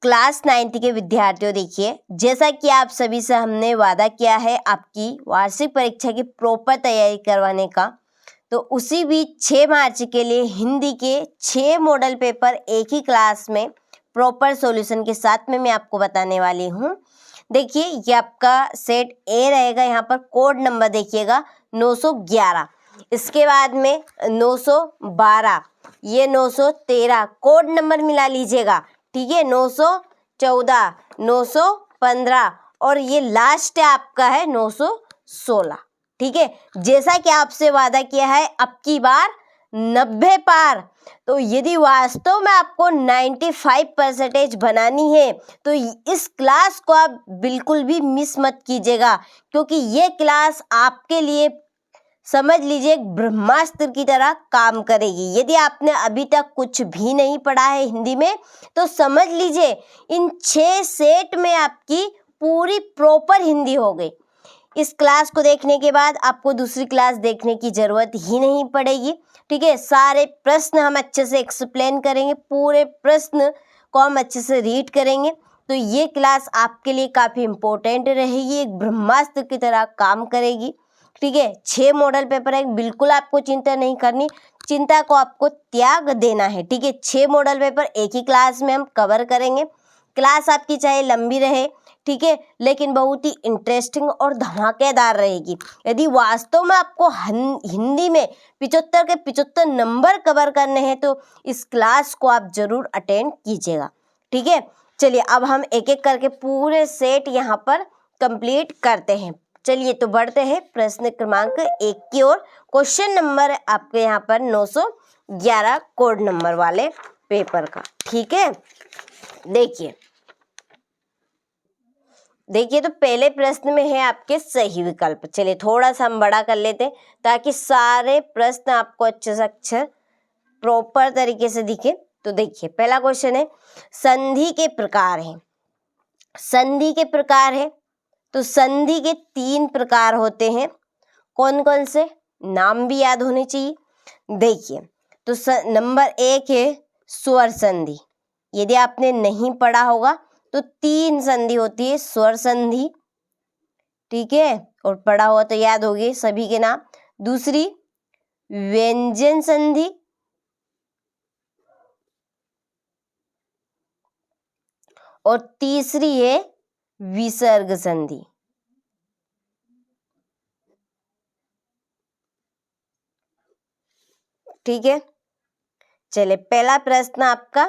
Class 9th के विद्यार्थियों, देखिए जैसा कि आप सभी से हमने वादा किया है आपकी वार्षिक परीक्षा की प्रॉपर तैयारी करवाने का, तो उसी बीच 6 मार्च के लिए हिंदी के 6 मॉडल पेपर एक ही क्लास में प्रॉपर सॉल्यूशन के साथ में मैं आपको बताने वाली हूँ। देखिए ये आपका सेट ए रहेगा, यहाँ पर कोड नंबर देखिएगा 911, इसके बाद में 912, ये 913 कोड नंबर मिला लीजिएगा, ठीक है, 914, 915 और ये लास्ट आपका है 916, ठीक है। जैसा कि आपसे वादा किया है अब की बार 90 पार, तो यदि वास्तव में आपको 95% बनानी है तो इस क्लास को आप बिल्कुल भी मिस मत कीजिएगा, क्योंकि ये क्लास आपके लिए समझ लीजिए एक ब्रह्मास्त्र की तरह काम करेगी। यदि आपने अभी तक कुछ भी नहीं पढ़ा है हिंदी में तो समझ लीजिए इन 6 सेट में आपकी पूरी प्रॉपर हिंदी हो गई। इस क्लास को देखने के बाद आपको दूसरी क्लास देखने की ज़रूरत ही नहीं पड़ेगी, ठीक है। सारे प्रश्न हम अच्छे से एक्सप्लेन करेंगे, पूरे प्रश्न को हम अच्छे से रीड करेंगे, तो ये क्लास आपके लिए काफ़ी इम्पोर्टेंट रहेगी, एक ब्रह्मास्त्र की तरह काम करेगी, ठीक है। 6 मॉडल पेपर है, बिल्कुल आपको चिंता नहीं करनी, चिंता को आपको त्याग देना है, ठीक है। 6 मॉडल पेपर एक ही क्लास में हम कवर करेंगे। क्लास आपकी चाहे लंबी रहे, ठीक है, लेकिन बहुत ही इंटरेस्टिंग और धमाकेदार रहेगी। यदि वास्तव में आपको हिंदी में 75 के 75 नंबर कवर करने हैं तो इस क्लास को आप जरूर अटेंड कीजिएगा, ठीक है। चलिए अब हम एक एक करके पूरे सेट यहाँ पर कंप्लीट करते हैं। चलिए तो बढ़ते हैं प्रश्न क्रमांक 1 की ओर। क्वेश्चन नंबर आपके यहाँ पर 911 कोड नंबर वाले पेपर का, ठीक है। देखिए तो पहले प्रश्न में है आपके सही विकल्प। चलिए थोड़ा सा हम बड़ा कर लेते हैं ताकि सारे प्रश्न आपको अच्छे से अच्छे प्रॉपर तरीके से दिखे। तो देखिए पहला क्वेश्चन है संधि के प्रकार है। संधि के प्रकार है तो संधि के 3 प्रकार होते हैं, कौन कौन से, नाम भी याद होने चाहिए। देखिए तो नंबर 1 है स्वर संधि। यदि आपने नहीं पढ़ा होगा तो 3 संधि होती है, स्वर संधि, ठीक है, और पढ़ा हुआ तो याद होगी सभी के नाम। दूसरी व्यंजन संधि, और तीसरी है विसर्ग संधि, ठीक है। चलिए पहला प्रश्न आपका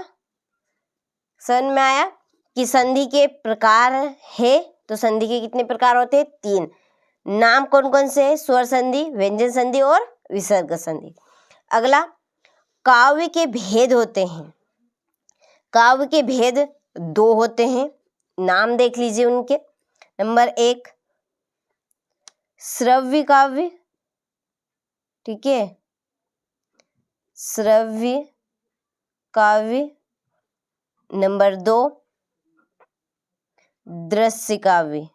समझ में आया कि संधि के प्रकार है, तो संधि के कितने प्रकार होते हैं, 3। नाम कौन कौन से है, स्वर संधि, व्यंजन संधि और विसर्ग संधि। अगला काव्य के भेद होते हैं। काव्य के भेद 2 होते हैं, नाम देख लीजिए उनके। नंबर 1 श्रव्य काव्य, ठीक है, श्रव्य काव्य। नंबर 2 दृश्य काव्य,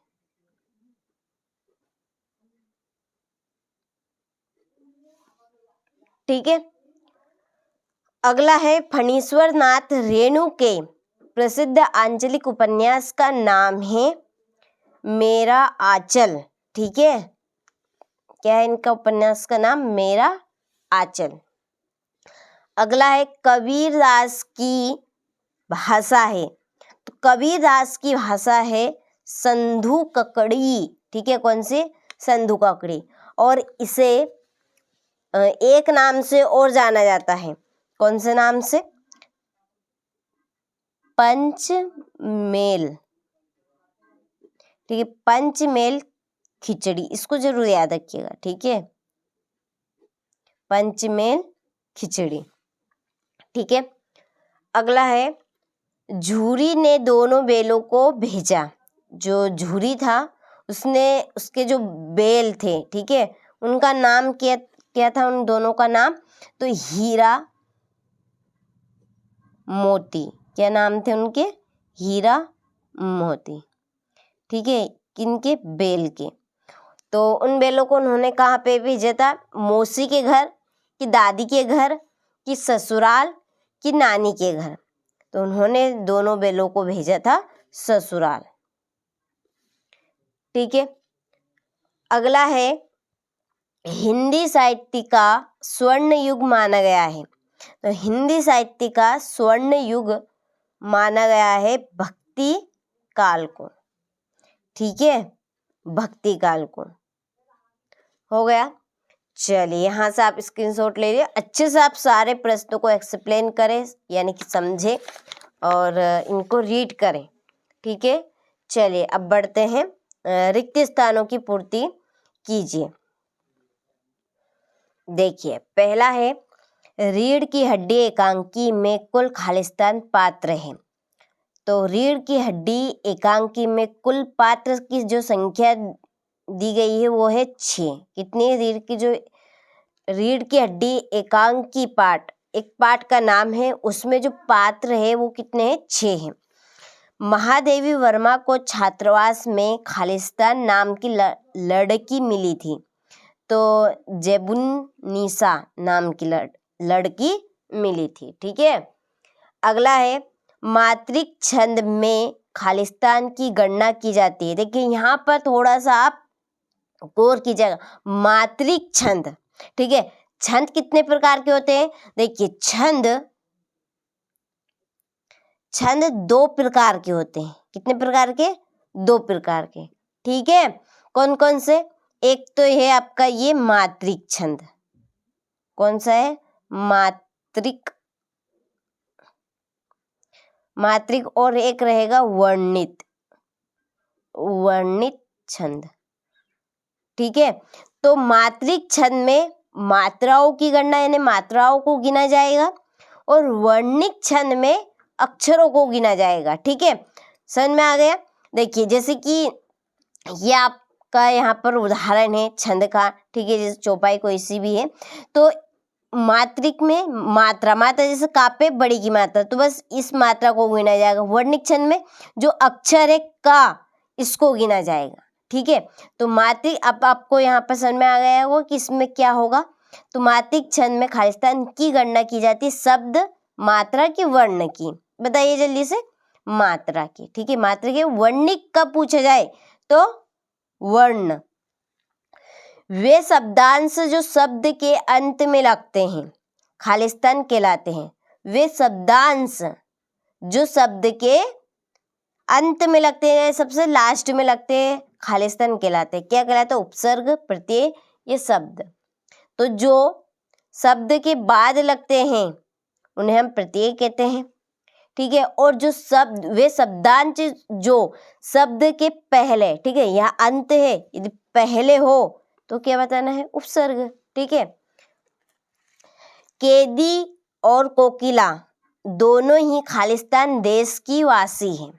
ठीक है। अगला है फणीश्वर नाथ रेणु के प्रसिद्ध आंचलिक उपन्यास का नाम है मेरा आंचल, ठीक है। क्या है इनका उपन्यास का नाम, मेरा आंचल। अगला है कबीरदास की भाषा है, तो कबीरदास की भाषा है संधू ककड़ी, ठीक है, कौन सी, संधू ककड़ी। और इसे एक नाम से और जाना जाता है, कौन से नाम से, पंचमेल, ठीक है, पंचमेल खिचड़ी, इसको जरूर याद रखिएगा, ठीक है, पंचमेल खिचड़ी, ठीक है। अगला है झूरी ने दोनों बेलों को भेजा। जो झूरी था उसने उसके जो बेल थे, ठीक है, उनका नाम क्या था, उन दोनों का नाम, तो हीरा मोती। क्या नाम थे उनके, हीरा मोती, ठीक है, किनके, बेल के। तो उन बेलों को उन्होंने कहाँ पे भेजा था, मौसी के घर, कि दादी के घर, कि ससुराल, कि नानी के घर। तो उन्होंने दोनों बेलों को भेजा था ससुराल। ठीक है, अगला है हिंदी साहित्य का स्वर्ण युग माना गया है। तो हिंदी साहित्य का स्वर्ण युग माना गया है भक्ति काल को। ठीक है, भक्ति काल को। हो गया। चलिए यहाँ से आप स्क्रीनशॉट ले लिए, अच्छे से आप सारे प्रश्नों को एक्सप्लेन करें, यानी कि समझें और इनको रीड करें। ठीक है, चलिए अब बढ़ते हैं, रिक्त स्थानों की पूर्ति कीजिए। देखिए पहला है, रीढ़ की हड्डी एकांकी में कुल खालिस्तान पात्र है। तो रीढ़ की हड्डी एकांकी में कुल पात्र की जो संख्या दी गई है वो है 6। कितनी? रीढ़ की हड्डी एकांकी पार्ट, एक पार्ट का नाम है, उसमें जो पात्र है वो कितने हैं? 6 हैं। महादेवी वर्मा को छात्रावास में खालिस्तान नाम की लड़की मिली थी। तो जेबुन्निसा नाम की लड़की मिली थी। ठीक है, अगला है, मात्रिक छंद में खालिस्तान की गणना की जाती है। देखिए यहाँ पर थोड़ा सा आप गौर कीजिएगा, मात्रिक छंद। ठीक है, छंद कितने प्रकार के होते हैं? देखिए छंद 2 प्रकार के होते हैं। कितने प्रकार के? 2 प्रकार के। ठीक है, कौन कौन से? एक तो है आपका ये मात्रिक छंद। कौन सा है? मात्रिक। और एक रहेगा वर्णित छंद। ठीक है, तो मात्रिक छंद में मात्राओं की गणना, यानी मात्राओं को गिना जाएगा, और वर्णिक छंद में अक्षरों को गिना जाएगा। ठीक है, समझ में आ गया? देखिए जैसे कि ये आपका यहाँ पर उदाहरण है छंद का। ठीक है, जैसे चौपाई कोई सी भी है, तो मात्रिक में मात्रा जैसे कापे बड़ी की मात्रा, तो बस इस मात्रा को गिना जाएगा। वर्णिक छंद में जो अक्षर है का, इसको गिना जाएगा। ठीक है, तो मात्रिक, अब आपको यहाँ पर समझ में आ गया होगा कि इसमें क्या होगा। तो मात्रिक छंद में खालिस्तान की गणना की जाती है शब्द, मात्रा की, वर्ण की। बताइए जल्दी से। मात्रा की। ठीक है, मात्रा की। वर्णिक कब पूछा जाए तो वर्ण। वे शब्दांश जो शब्द के अंत में लगते हैं खालिस्तान कहलाते हैं। वे शब्दांश जो शब्द के अंत में लगते हैं, सबसे लास्ट में लगते हैं, खालिस्तान कहलाते हैं। क्या कहलाते हैं? उपसर्ग, प्रत्यय, ये शब्द। तो जो शब्द के बाद लगते हैं उन्हें हम प्रत्यय कहते हैं। ठीक है, और जो शब्द, वे शब्दांश जो शब्द के पहले, ठीक है, यहाँ अंत है, यदि पहले हो तो क्या बताना है? उपसर्ग। ठीक है, कैदी और कोकिला दोनों ही खालिस्तान देश की वासी हैं।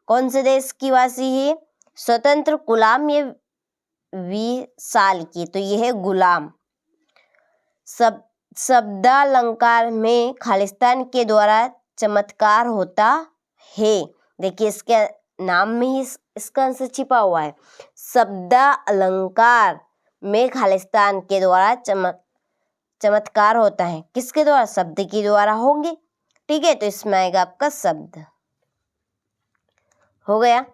कौन से देश की वासी है? स्वतंत्र गुलाम, ये 20 साल की, तो ये है गुलाम। शब्दालंकार में खालिस्तान के द्वारा चमत्कार होता है। देखिए इसके नाम में ही इसका आंसर छिपा हुआ है। शब्दालंकार में खालिस्तान के द्वारा चमत्कार होता है। किसके द्वारा? शब्द के द्वारा होंगे। ठीक है, तो इसमें आएगा आपका शब्द। हो गया।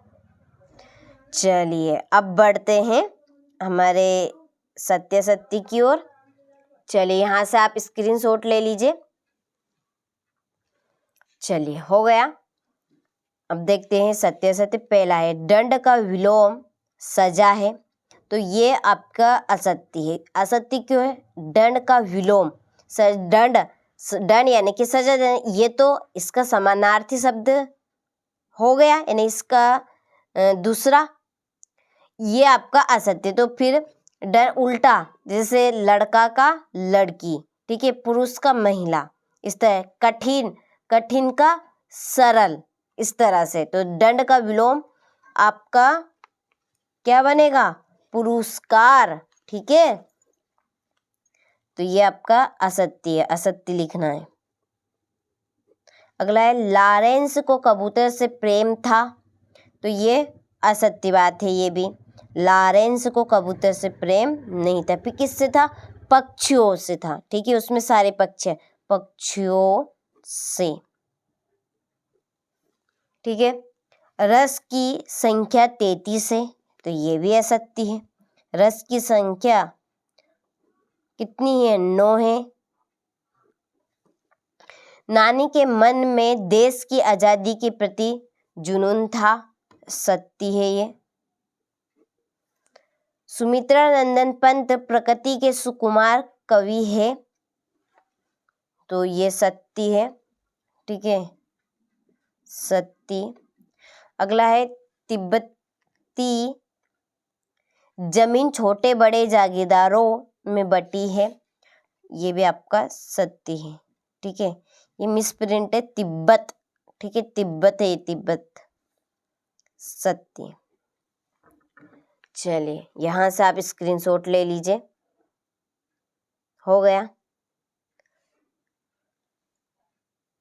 चलिए अब बढ़ते हैं हमारे सत्य की ओर। चलिए यहाँ से आप स्क्रीनशॉट ले लीजिए। चलिए हो गया। अब देखते हैं सत्य। पहला है, दंड का विलोम सजा है। तो ये आपका असत्य है। असत्य क्यों है? दंड का विलोम, दंड यानी कि सजा, ये तो इसका समानार्थी शब्द हो गया, यानी इसका दूसरा, ये आपका असत्य। तो फिर दंड उल्टा, जैसे लड़का का लड़की, ठीक है, पुरुष का महिला, इस तरह। कठिन का सरल, इस तरह से। तो दंड का विलोम आपका क्या बनेगा? पुरस्कार। ठीक है, तो ये आपका असत्य है, असत्य लिखना है। अगला है, लॉरेंस को कबूतर से प्रेम था। तो ये असत्य बात है। ये भी लॉरेंस को कबूतर से प्रेम नहीं था। फिर किससे था? पक्षियों से था। ठीक है, उसमें सारे पक्षी हैं, पक्षियों से। ठीक है। रस की संख्या 33 है, तो ये भी असत्य है। रस की संख्या कितनी है? 9 है। नानी के मन में देश की आजादी के प्रति जुनून था, सत्य है ये। सुमित्रा नंदन पंत प्रकृति के सुकुमार कवि है, तो ये सत्य है, ठीक है, सत्य। अगला है तिब्बती जमीन छोटे बड़े जागीरदारों में बटी है, ये भी आपका सत्य है, ठीक है। ये मिसप्रिंट है, तिब्बत, ठीक है, तिब्बत है, तिब्बत, सत्य। चलिए यहां से आप स्क्रीनशॉट ले लीजिए, हो गया।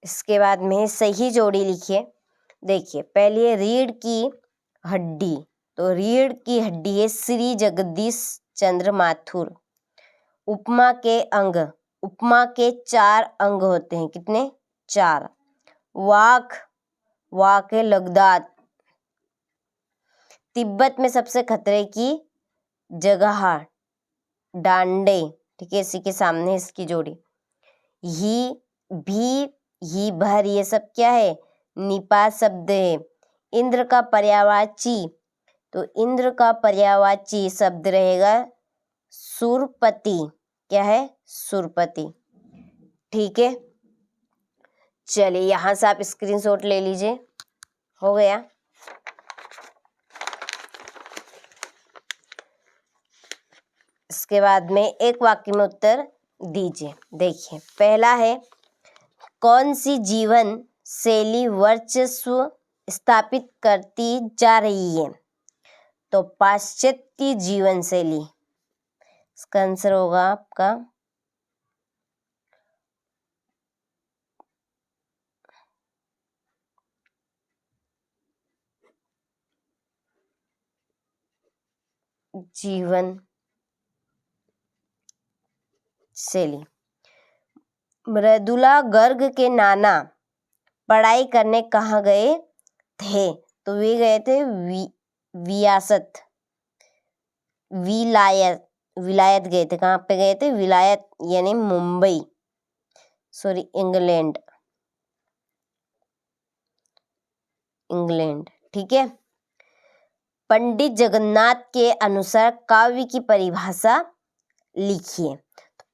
इसके बाद में सही जोड़ी लिखिए। देखिए पहले है रीढ़ की हड्डी, तो रीढ़ की हड्डी है श्री जगदीश चंद्र माथुर। उपमा के अंग, उपमा के 4 अंग होते हैं, कितने? 4। वाक, वाक है लगदात। तिब्बत में सबसे खतरे की जगह डांडे, ठीक है, इसी के सामने इसकी जोड़ी। ही भी, ही भर, ये सब क्या है? निपात शब्द है। इंद्र का पर्यायवाची, तो इंद्र का पर्यायवाची शब्द रहेगा सुरपति, क्या है? सुरपति, ठीक है। चलिए यहां से आप स्क्रीनशॉट ले लीजिए, हो गया। इसके बाद में एक वाक्य में उत्तर दीजिए। देखिए पहला है कौन सी जीवन शैली वर्चस्व स्थापित करती जा रही है? तो पाश्चात्य जीवन शैली, इसका आंसर होगा आपका जीवन शैली। मृदुला गर्ग के नाना पढ़ाई करने कहाँ गए थे? तो वे गए थे विरासत, विलायत, विलायत गए थे। कहाँ पे गए थे? विलायत यानी मुंबई, सॉरी इंग्लैंड, इंग्लैंड, ठीक है। पंडित जगन्नाथ के अनुसार काव्य की परिभाषा लिखिए।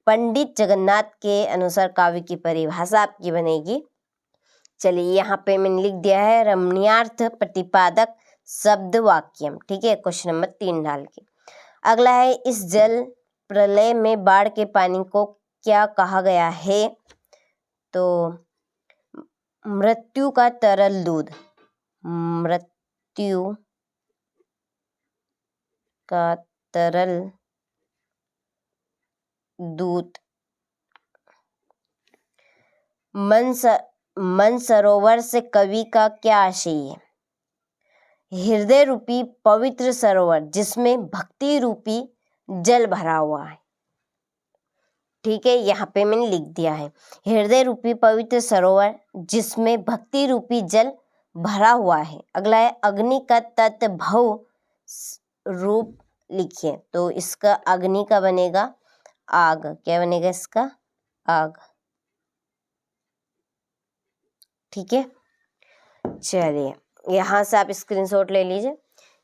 पंडित जगन्नाथ के अनुसार काव्य की परिभाषा आपकी बनेगी, चलिए यहाँ पे मैंने लिख दिया है रमणीयार्थ प्रतिपादक शब्द वाक्यम, ठीक है, क्वेश्चन नंबर 3 डाल के। अगला है इस जल प्रलय में बाढ़ के पानी को क्या कहा गया है? तो मृत्यु का तरल दूध, मृत्यु का तरल दूध। मन सरोवर से कवि का क्या आशय है? हृदय रूपी पवित्र सरोवर जिसमें भक्ति रूपी जल भरा हुआ है, ठीक है, यहाँ पे मैंने लिख दिया है हृदय रूपी पवित्र सरोवर जिसमें भक्ति रूपी जल भरा हुआ है। अगला है अग्नि का तत्भव रूप लिखिए। तो इसका अग्नि का बनेगा आग, क्या बनेगा इसका? आग, ठीक है। चलिए यहाँ से आप स्क्रीनशॉट ले लीजिए।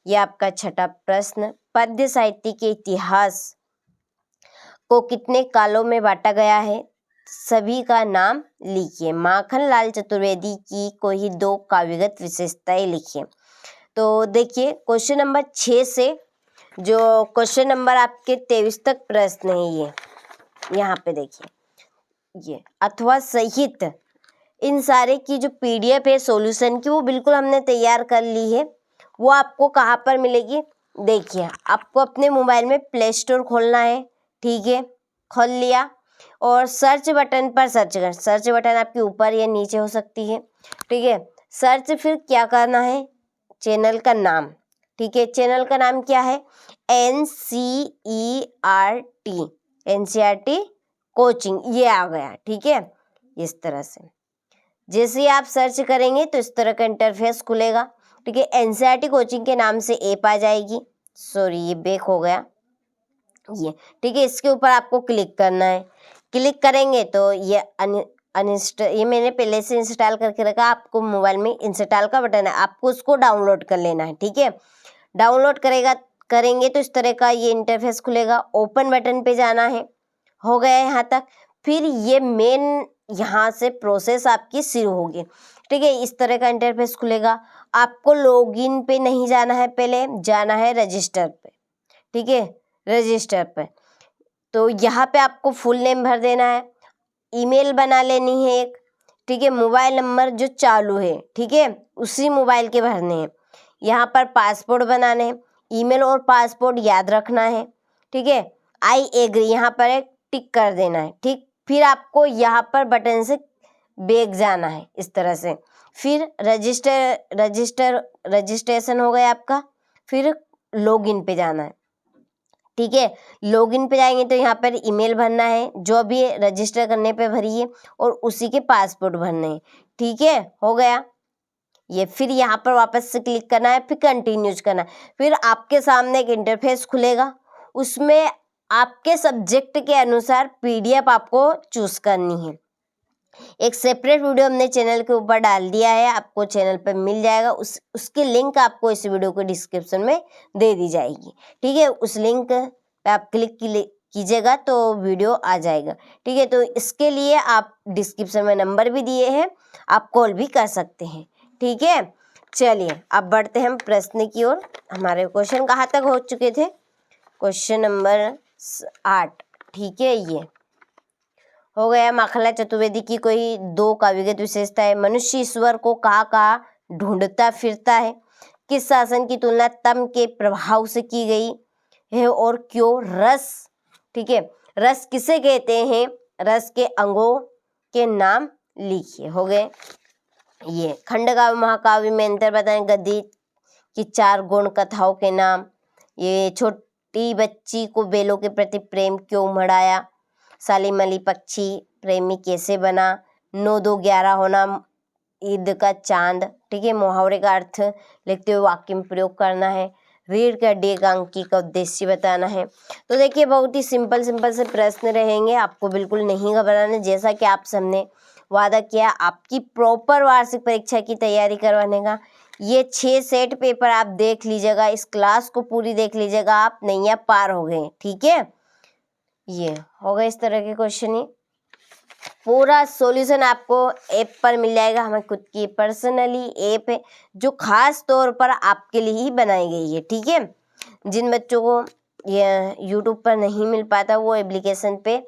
ये आपका छठा प्रश्न, पद्य साहित्य के इतिहास को कितने कालों में बांटा गया है? सभी का नाम लिखिए। माखनलाल चतुर्वेदी की कोई 2 काव्यगत विशेषताएं लिखिए। तो देखिए क्वेश्चन नंबर 6 से जो क्वेश्चन नंबर आपके 23 तक प्रश्न है, ये यहाँ पे देखिए, ये अथवा सहित इन सारे की जो PDF है सॉल्यूशन की, वो बिल्कुल हमने तैयार कर ली है। वो आपको कहाँ पर मिलेगी? देखिए आपको अपने मोबाइल में प्ले स्टोर खोलना है, ठीक है, खोल लिया और सर्च बटन पर सर्च कर, सर्च बटन आपके ऊपर या नीचे हो सकती है, ठीक है। सर्च फिर क्या करना है? चैनल का नाम, ठीक है, चैनल का नाम क्या है? NCERT कोचिंग, ये आ गया, ठीक है, इस तरह से। जैसे ही आप सर्च करेंगे तो इस तरह का इंटरफेस खुलेगा। ठीक है, एनसीईआरटी कोचिंग के नाम से ऐप आ जाएगी। सॉरी, ये बैक हो गया ये। ठीक है, इसके ऊपर आपको क्लिक करना है। क्लिक करेंगे तो ये ये मैंने पहले से इंस्टॉल करके रखा, आपको मोबाइल में इंस्टॉल का बटन है, आपको उसको डाउनलोड कर लेना है। ठीक है, डाउनलोड करेंगे तो इस तरह का ये इंटरफेस खुलेगा। ओपन बटन पे जाना है। हो गया यहाँ तक। फिर ये मेन यहाँ से प्रोसेस आपकी शुरू होगी। ठीक है, इस तरह का इंटरफेस खुलेगा। आपको लॉगिन पे नहीं जाना है, पहले जाना है रजिस्टर पे। ठीक है, रजिस्टर पे तो यहाँ पे आपको फुल नेम भर देना है, ईमेल बना लेनी है एक। ठीक है, मोबाइल नंबर जो चालू है, ठीक है, उसी मोबाइल के भरने हैं। यहाँ पर पासपोर्ट बनाने हैं, ईमेल और पासपोर्ट याद रखना है। ठीक है, आई एग्री यहाँ पर एक टिक कर देना है। ठीक, फिर आपको यहाँ पर बटन से बैक जाना है इस तरह से। फिर रजिस्ट्रेशन हो गया आपका। फिर लॉगिन पे जाना है। ठीक है, लॉगिन पे जाएंगे तो यहाँ पर ईमेल भरना है जो भी रजिस्टर करने पे भरी है, और उसी के पासपोर्ट भरने हैं। ठीक है, हो गया ये। फिर यहाँ पर वापस से क्लिक करना है, फिर कंटिन्यूज करना है। फिर आपके सामने एक इंटरफेस खुलेगा, उसमें आपके सब्जेक्ट के अनुसार पीडीएफ आपको चूज करनी है। एक सेपरेट वीडियो हमने चैनल के ऊपर डाल दिया है, आपको चैनल पर मिल जाएगा। उसकी लिंक आपको इस वीडियो के डिस्क्रिप्शन में दे दी जाएगी। ठीक है, उस लिंक पे आप क्लिक कीजिएगा तो वीडियो आ जाएगा। ठीक है, तो इसके लिए आप डिस्क्रिप्शन में नंबर भी दिए हैं, आप कॉल भी कर सकते हैं। ठीक है, चलिए अब बढ़ते हैं हम प्रश्न की ओर। हमारे क्वेश्चन कहाँ तक हो चुके थे? Question number 8। ठीक है, ये हो गया। माखनलाल चतुर्वेदी की कोई 2 काव्यगत विशेषता है। मनुष्य ईश्वर को कहाँ ढूंढता फिरता है। किस शासन की तुलना तम के प्रभाव से की गई है और क्यों? रस। ठीक है, रस किसे कहते हैं? रस के अंगों के नाम लिखिए। हो गए ये। खंडकाव्य महाकाव्य में अंतर बताएं। गद्य की 4 गुण कथाओं के नाम। ये छोटी बच्ची को बेलों के प्रति प्रेम क्यों उमड़ सालिम अली पक्षी प्रेमी कैसे बना। 9 2 11 होना ईद का चांद। ठीक है, मुहावरे का अर्थ लिखते हुए वाक्य में प्रयोग करना है। रीढ़ का डेग अंकी का उद्देश्य बताना है। तो देखिए, बहुत ही सिंपल से प्रश्न रहेंगे, आपको बिल्कुल नहीं घबराना। जैसा कि आप सबने वादा किया आपकी प्रॉपर वार्षिक परीक्षा की तैयारी करवाने का, ये 6 सेट पेपर आप देख लीजिएगा, इस क्लास को पूरी देख लीजिएगा, आप नैया पार हो गए। ठीक है, ये होगा इस तरह के क्वेश्चन। ही पूरा सॉल्यूशन आपको ऐप पर मिल जाएगा। हमें खुद की पर्सनली ऐप है जो खास तौर पर आपके लिए ही बनाई गई है। ठीक है, जिन बच्चों को ये यूट्यूब पर नहीं मिल पाता वो एप्लीकेशन पे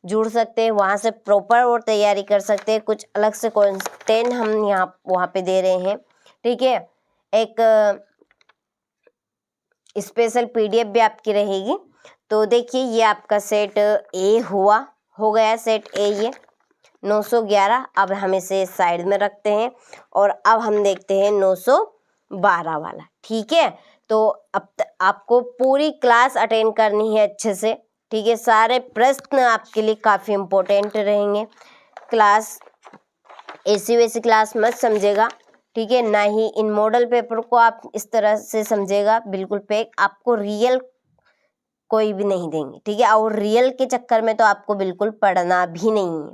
जुड़ सकते हैं, वहाँ से प्रॉपर और तैयारी कर सकते हैं। कुछ अलग से कंटेंट हम वहाँ पे दे रहे हैं। ठीक है, एक स्पेशल पीडीएफ भी आपकी रहेगी। तो देखिए, ये आपका सेट ए हो गया सेट ए, ये 911। अब हम इसे साइड में रखते हैं और अब हम देखते हैं 912 वाला। ठीक है, तो अब आपको पूरी क्लास अटेंड करनी है अच्छे से। ठीक है, सारे प्रश्न आपके लिए काफ़ी इम्पोर्टेंट रहेंगे। क्लास ऐसी वैसी क्लास मत समझेगा। ठीक है, ना ही इन मॉडल पेपर को आप इस तरह से समझेगा बिल्कुल फेक। आपको रियल कोई भी नहीं देंगे। ठीक है, और रियल के चक्कर में तो आपको बिल्कुल पढ़ना भी नहीं है।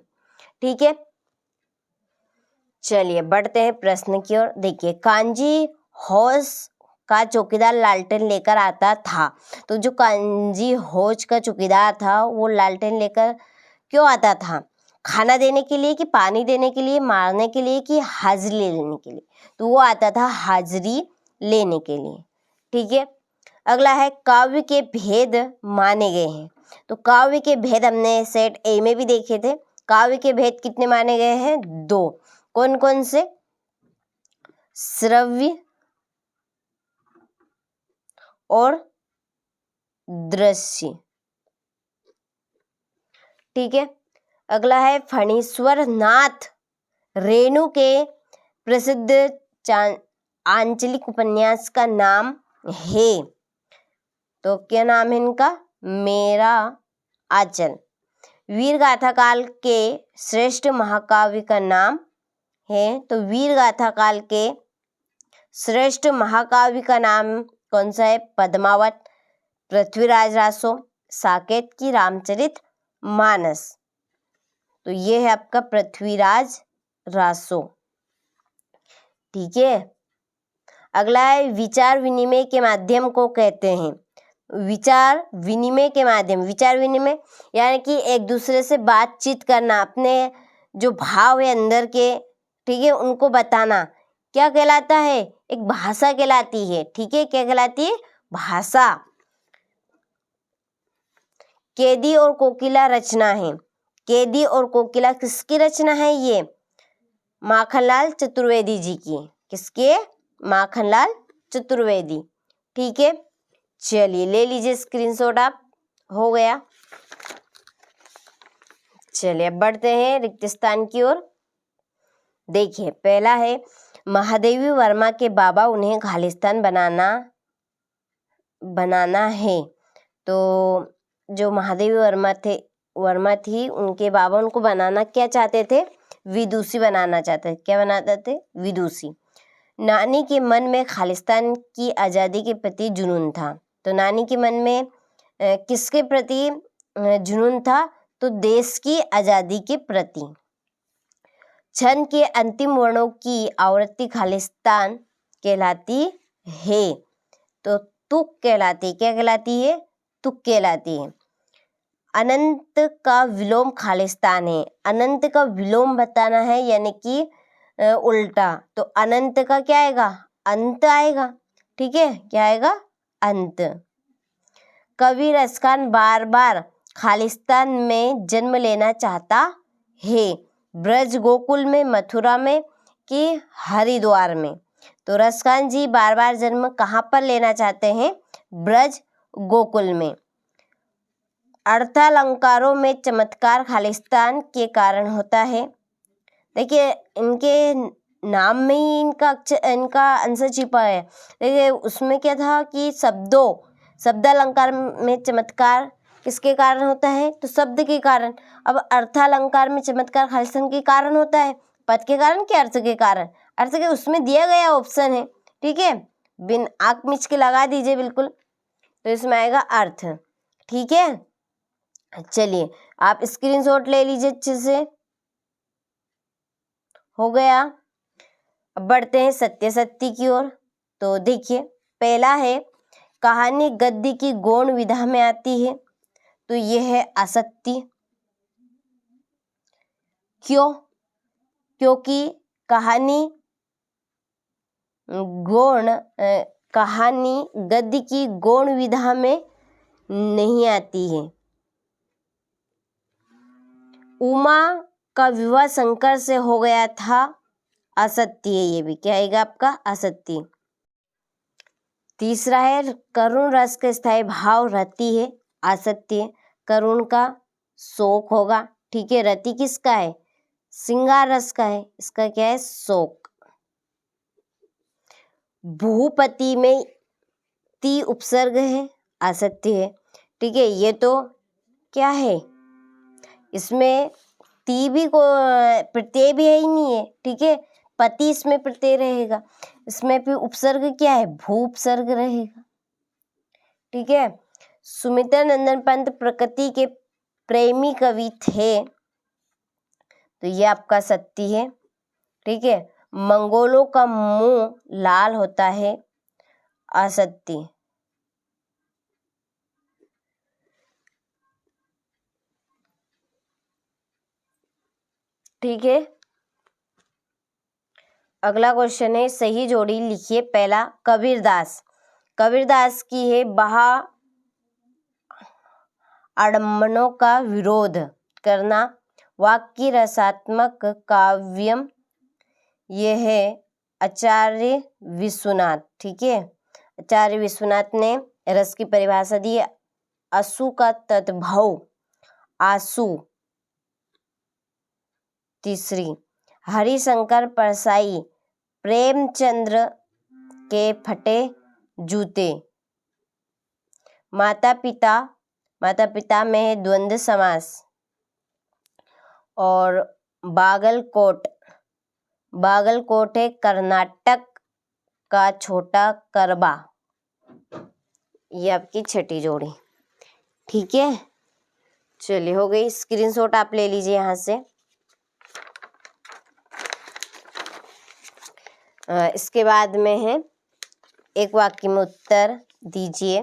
ठीक है, चलिए बढ़ते हैं प्रश्न की ओर। देखिए, कांजी हौज का चौकीदार लालटेन लेकर आता था। तो जो कांजी हौज का चौकीदार था वो लालटेन लेकर क्यों आता था? खाना देने के लिए, कि पानी देने के लिए, मारने के लिए, कि हाजिरी लेने के लिए? तो वो आता था हाजिरी लेने के लिए। ठीक है, अगला है काव्य के भेद माने गए हैं। तो काव्य के भेद हमने सेट ए में भी देखे थे। काव्य के भेद कितने माने गए हैं? 2। कौन कौन से? श्रव्य और दृश्य। ठीक है, अगला है फणीश्वर नाथ रेणु के प्रसिद्ध आंचलिक उपन्यास का नाम है। तो क्या नाम है इनका? मेरा आंचल। वीर गाथा काल के श्रेष्ठ महाकाव्य का नाम हैं। तो वीर गाथा काल के श्रेष्ठ महाकाव्य का नाम कौन सा है? पद्मावत, पृथ्वीराज रासो, साकेत की रामचरित मानस। तो ये है आपका पृथ्वीराज रासो। ठीक है। अगला है विचार विनिमय के माध्यम को कहते हैं। विचार विनिमय के माध्यम, विचार विनिमय यानी कि एक दूसरे से बातचीत करना, अपने जो भाव है अंदर के, ठीक है, उनको बताना, क्या कहलाता है? एक भाषा कहलाती है। ठीक है, क्या कहलाती है? भाषा। केदी और कोकिला रचना है। केदी और कोकिला किसकी रचना है? ये माखनलाल चतुर्वेदी जी की। किसके? माखनलाल चतुर्वेदी। ठीक है, चलिए ले लीजिए स्क्रीनशॉट आप। हो गया। चलिए अब बढ़ते हैं रिक्त स्थान की ओर। देखिए पहला है महादेवी वर्मा के बाबा उन्हें खालिस्तान बनाना है। तो जो महादेवी वर्मा थी, उनके बाबा उनको बनाना क्या चाहते थे? विदुषी बनाना चाहते थे। क्या बनाते थे? विदुषी। नानी के मन में खालिस्तान की आज़ादी के प्रति जुनून था। तो नानी के मन में किसके प्रति जुनून था? तो देश की आज़ादी के प्रति। छंद के अंतिम वर्णों की आवृत्ति खालिस्तान कहलाती है। तो तुक कहलाती है। क्या कहलाती है? तुक कहलाती है। अनंत का विलोम खालिस्तान है। अनंत का विलोम बताना है, यानी कि उल्टा। तो अनंत का क्या आएगा? अंत आएगा। ठीक है, क्या आएगा? अंत। कवि रसखान बार बार खालिस्तान में जन्म लेना चाहता है। ब्रज गोकुल में, मथुरा में कि हरिद्वार में? तो रसखान जी बार बार जन्म कहाँ पर लेना चाहते हैं? ब्रज गोकुल में। अर्थालंकारों में चमत्कार खालिस्तान के कारण होता है। देखिए इनके नाम में ही इनका आंसर छिपा है। देखिए उसमें क्या था कि शब्दालंकार में चमत्कार किसके कारण होता है? तो शब्द के कारण। अब अर्थालंकार में चमत्कार खालिस्तान के कारण होता है। पद के कारण कि अर्थ के कारण? अर्थ के, उसमें दिया गया ऑप्शन है। ठीक है, बिन आँख मिच के लगा दीजिए बिल्कुल, तो इसमें आएगा अर्थ। ठीक है, चलिए आप स्क्रीनशॉट ले लीजिए अच्छे से। हो गया। अब बढ़ते हैं सत्य सत्य की ओर। तो देखिए पहला है कहानी गद्य की गौण विधा में आती है। तो यह है असत्य। क्यों? क्योंकि कहानी गद्य की गौण विधा में नहीं आती है। उमा का विवाह शंकर से हो गया था। असत्य है ये भी। क्या आएगा आपका? असत्य। तीसरा है करुण रस का स्थायी भाव रति है। असत्य। करुण का शोक होगा। ठीक है, रति किसका है? श्रृंगार रस का है। इसका क्या है? शोक। भूपति में ती उपसर्ग है। असत्य है। ठीक है, ये तो क्या है, इसमें ती भी को प्रत्यय भी है ही नहीं है। ठीक है, पति इसमें प्रत्यय रहेगा। इसमें भी उपसर्ग क्या है? भू उपसर्ग रहेगा। ठीक है, सुमित्रा नंदन पंत प्रकृति के प्रेमी कवि थे। तो ये आपका सत्य है। ठीक है, मंगोलों का मुंह लाल होता है। असत्य। ठीक है, अगला क्वेश्चन है सही जोड़ी लिखिए। पहला कबीरदास की है बहा आडम्बरों का विरोध करना। वाक्य रसात्मक काव्यम, यह है आचार्य विश्वनाथ। ठीक है, आचार्य विश्वनाथ ने रस की परिभाषा दी है। आंसू का तद्भव, आंसू। तीसरी हरिशंकर परसाई, प्रेमचंद्र के फटे जूते। माता पिता में है द्वंद्व समास। और बागलकोट बागलकोट है कर्नाटक का छोटा करबा। ये आपकी छठी जोड़ी। ठीक है, चलिए हो गई। स्क्रीनशॉट आप ले लीजिए यहाँ से। इसके बाद में है एक वाक्य में उत्तर दीजिए।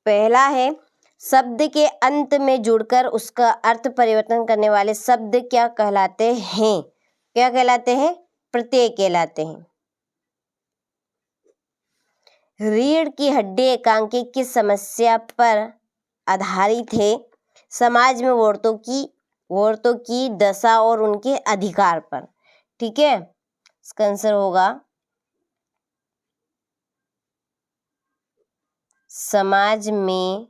पहला है शब्द के अंत में जुड़कर उसका अर्थ परिवर्तन करने वाले शब्द क्या कहलाते हैं? क्या कहलाते हैं? प्रत्यय कहलाते हैं। रीढ़ की हड्डी एकांकी किस समस्या पर आधारित है? समाज में औरतों की दशा और उनके अधिकार पर। ठीक है, इसका आंसर होगा समाज में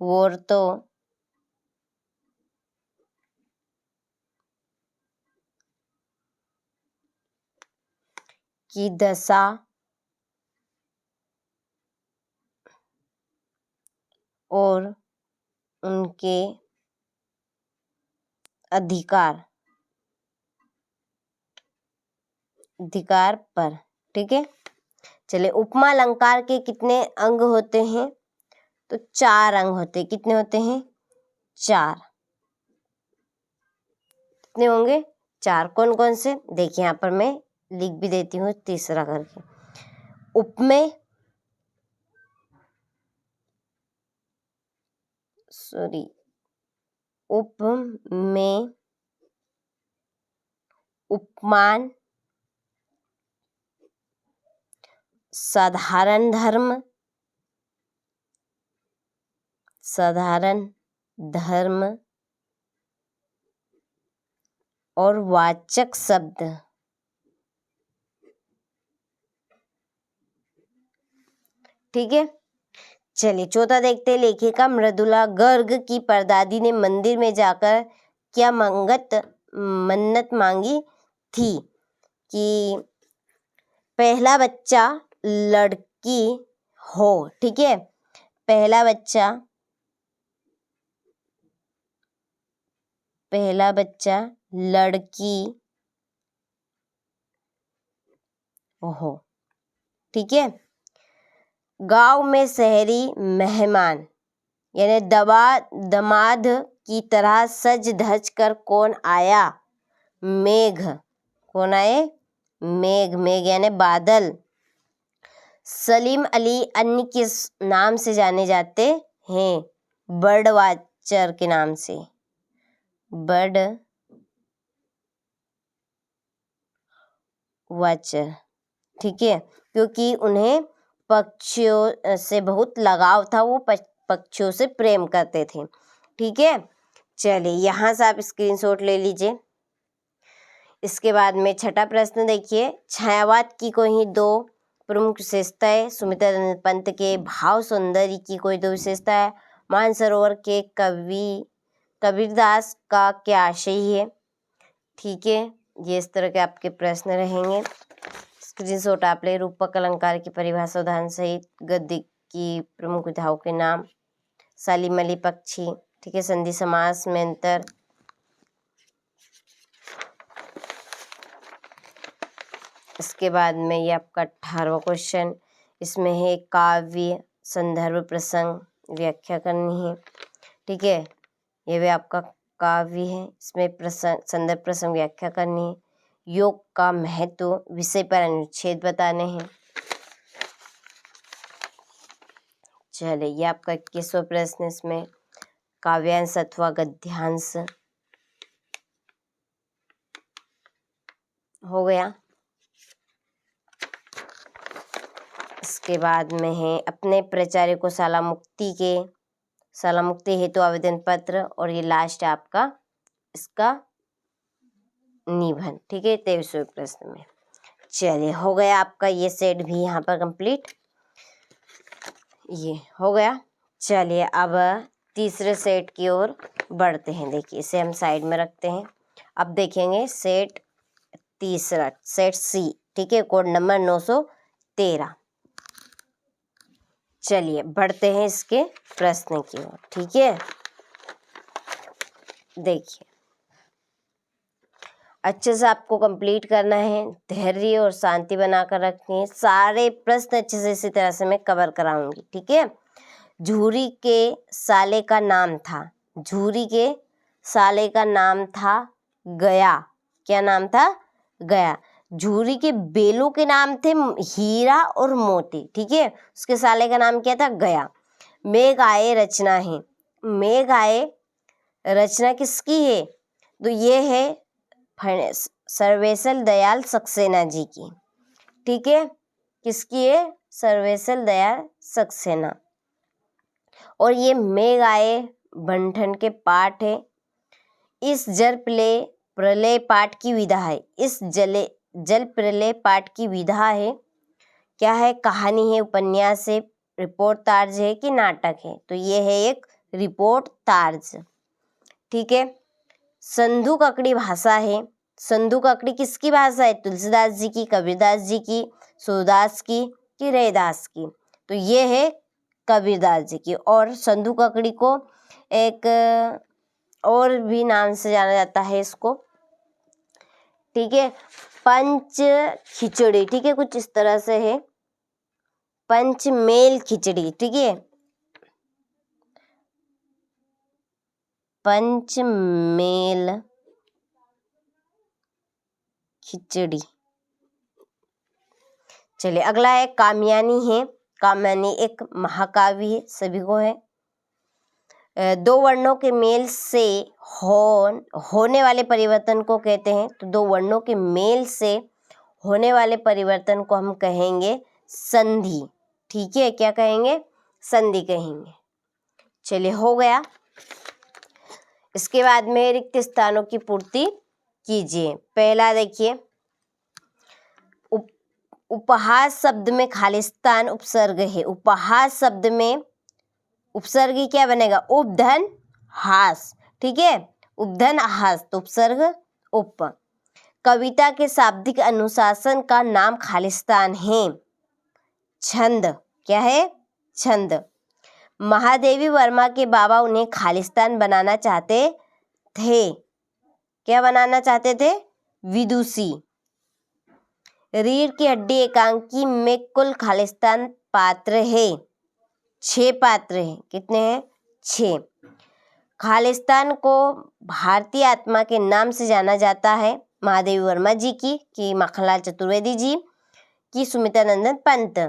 औरतों की दशा और उनके अधिकार पर। ठीक है, चलिए उपमा अलंकार के कितने अंग होते हैं? तो 4 अंग होते हैं। कितने होते हैं? 4। कितने होंगे? 4। कौन कौन से? देखिए यहाँ पर मैं लिख भी देती हूँ तीसरा करके। उपमेय, उपमेय, उपमान, साधारण धर्म और वाचक शब्द। ठीक है, चलिए चौथा देखते हैं। लेखिका मृदुला गर्ग की परदादी ने मंदिर में जाकर क्या मन्नत मांगी थी? कि पहला बच्चा लड़की हो। ठीक है, पहला बच्चा लड़की हो। ठीक है, गांव में शहरी मेहमान यानी दमाद की तरह सज धज कर कौन आया? मेघ। कौन आए? मेघ यानी बादल। सलीम अली अन्य किस नाम से जाने जाते हैं? बर्ड वाचर के नाम से। Bird watcher. ठीक है, क्योंकि उन्हें पक्षियों से बहुत लगाव था, वो पक्षियों से प्रेम करते थे। ठीक है, चलिए यहाँ से आप स्क्रीनशॉट ले लीजिए। इसके बाद में छठा प्रश्न देखिए। छायावाद की कोई 2 प्रमुख विशेषताएं। सुमित्रानंद पंत के भाव सौंदर्य की कोई 2 विशेषताएं। मानसरोवर के कबीरदास का क्या आशय है? ठीक है, ये इस तरह के आपके प्रश्न रहेंगे। स्क्रीनशॉट आप ले। रूपक अलंकार की परिभाषा उदाहरण सहित। गद्य की प्रमुख विधाओं के नाम। सालिम अली पक्षी। ठीक है, संधि समास में अंतर। इसके बाद में ये आपका 18वां क्वेश्चन। इसमें है काव्य संदर्भ प्रसंग व्याख्या करनी है। ठीक है, ये भी आपका काव्य है, इसमें प्रसंग संदर्भ प्रसंग व्याख्या करनी है। योग का महत्व विषय पर अनुच्छेद बताने हैं। चलिए ये आपका 21वां प्रश्न। इसमें काव्यांश अथवा गद्यांश हो गया। इसके बाद में है अपने प्राचार्य को शाला मुक्ति हेतु आवेदन पत्र। और ये लास्ट है आपका इसका निबंध। ठीक है, 23वें प्रश्न में। चलिए हो गया आपका ये सेट भी यहाँ पर कंप्लीट। ये हो गया। चलिए अब तीसरे सेट की ओर बढ़ते हैं। देखिए इसे हम साइड में रखते हैं। अब देखेंगे सेट तीसरा, सेट सी। ठीक है, कोड नंबर 913। चलिए बढ़ते हैं इसके प्रश्न की ओर। ठीक है, देखिए अच्छे से आपको कंप्लीट करना है, धैर्य और शांति बनाकर रखनी है। सारे प्रश्न अच्छे से इसी तरह से मैं कवर कराऊंगी, ठीक है। झूरी के साले का नाम था, झूरी के साले का नाम था गया। क्या नाम था? गया। झूरी के बेलों के नाम थे हीरा और मोती, ठीक है। उसके साले का नाम क्या था? गया। मेघ आए रचना है, मेघ आए रचना किसकी है? तो ये है सर्वेश्वर दयाल सक्सेना जी की, ठीक है। किसकी है? सर्वेश्वर दयाल सक्सेना। और ये मेघ आए बंठन के पाठ है। इस जल प्रलय पाठ की विधा है, इस जल प्रलय पाठ की विधा है। क्या है? कहानी है, उपन्यास है, रिपोर्ट तार्ज है कि नाटक है? तो ये है एक रिपोर्ट तार्ज, ठीक है। संधु ककड़ी भाषा है, संधु ककड़ी किसकी भाषा है? तुलसीदास जी की, कबीरदास जी की, सूरदास की कि रैदास की? तो ये है कबीरदास जी की। और संधु ककड़ी को एक और भी नाम से जाना जाता है इसको, ठीक है, पंच खिचड़ी, ठीक है, कुछ इस तरह से है, पंचमेल खिचड़ी, ठीक है, पंचमेल खिचड़ी। चलिए अगला है कामयानी है, कामयानी एक महाकाव्य है, सभी को है। दो वर्णों के मेल से होने वाले परिवर्तन को कहते हैं। तो दो वर्णों के मेल से होने वाले परिवर्तन को हम कहेंगे संधि, ठीक है। क्या कहेंगे? संधि कहेंगे। चलिए हो गया। इसके बाद में रिक्त स्थानों की पूर्ति कीजिए। पहला देखिए, उपहास शब्द में खालिस्तान उपसर्ग है। उपहास शब्द में उपसर्ग क्या बनेगा? उपधन हास, ठीक है, उपधन हास, तो उपसर्ग उप। कविता के शाब्दिक अनुशासन का नाम खालिस्तान है। छंद क्या है? छंद। महादेवी वर्मा के बाबा उन्हें खालिस्तान बनाना चाहते थे। क्या बनाना चाहते थे? विदुषी। रीढ़ की हड्डी एकांकी में कुल खालिस्तान पात्र है, 6 पात्र हैं। कितने हैं? 6। खालिस्तान को भारतीय आत्मा के नाम से जाना जाता है। महादेवी वर्मा जी की, कि माखनलाल चतुर्वेदी जी की, सुमित्रा नंदन पंत,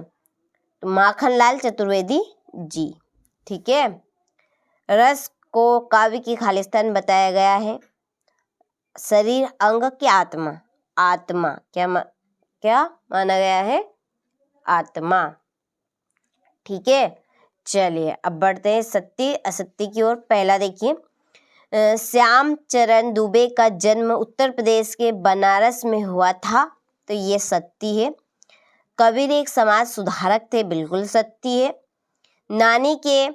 तो माखनलाल चतुर्वेदी जी, ठीक है। रस को काव्य की खालिस्तान बताया गया है। शरीर अंग की आत्मा, आत्मा क्या माना गया है? आत्मा, ठीक है। चलिए अब बढ़ते हैं सत्य असत्य की ओर। पहला देखिए, श्याम चरण दुबे का जन्म उत्तर प्रदेश के बनारस में हुआ था। तो ये सत्य है। कबीर एक समाज सुधारक थे, बिल्कुल सत्य है। नानी के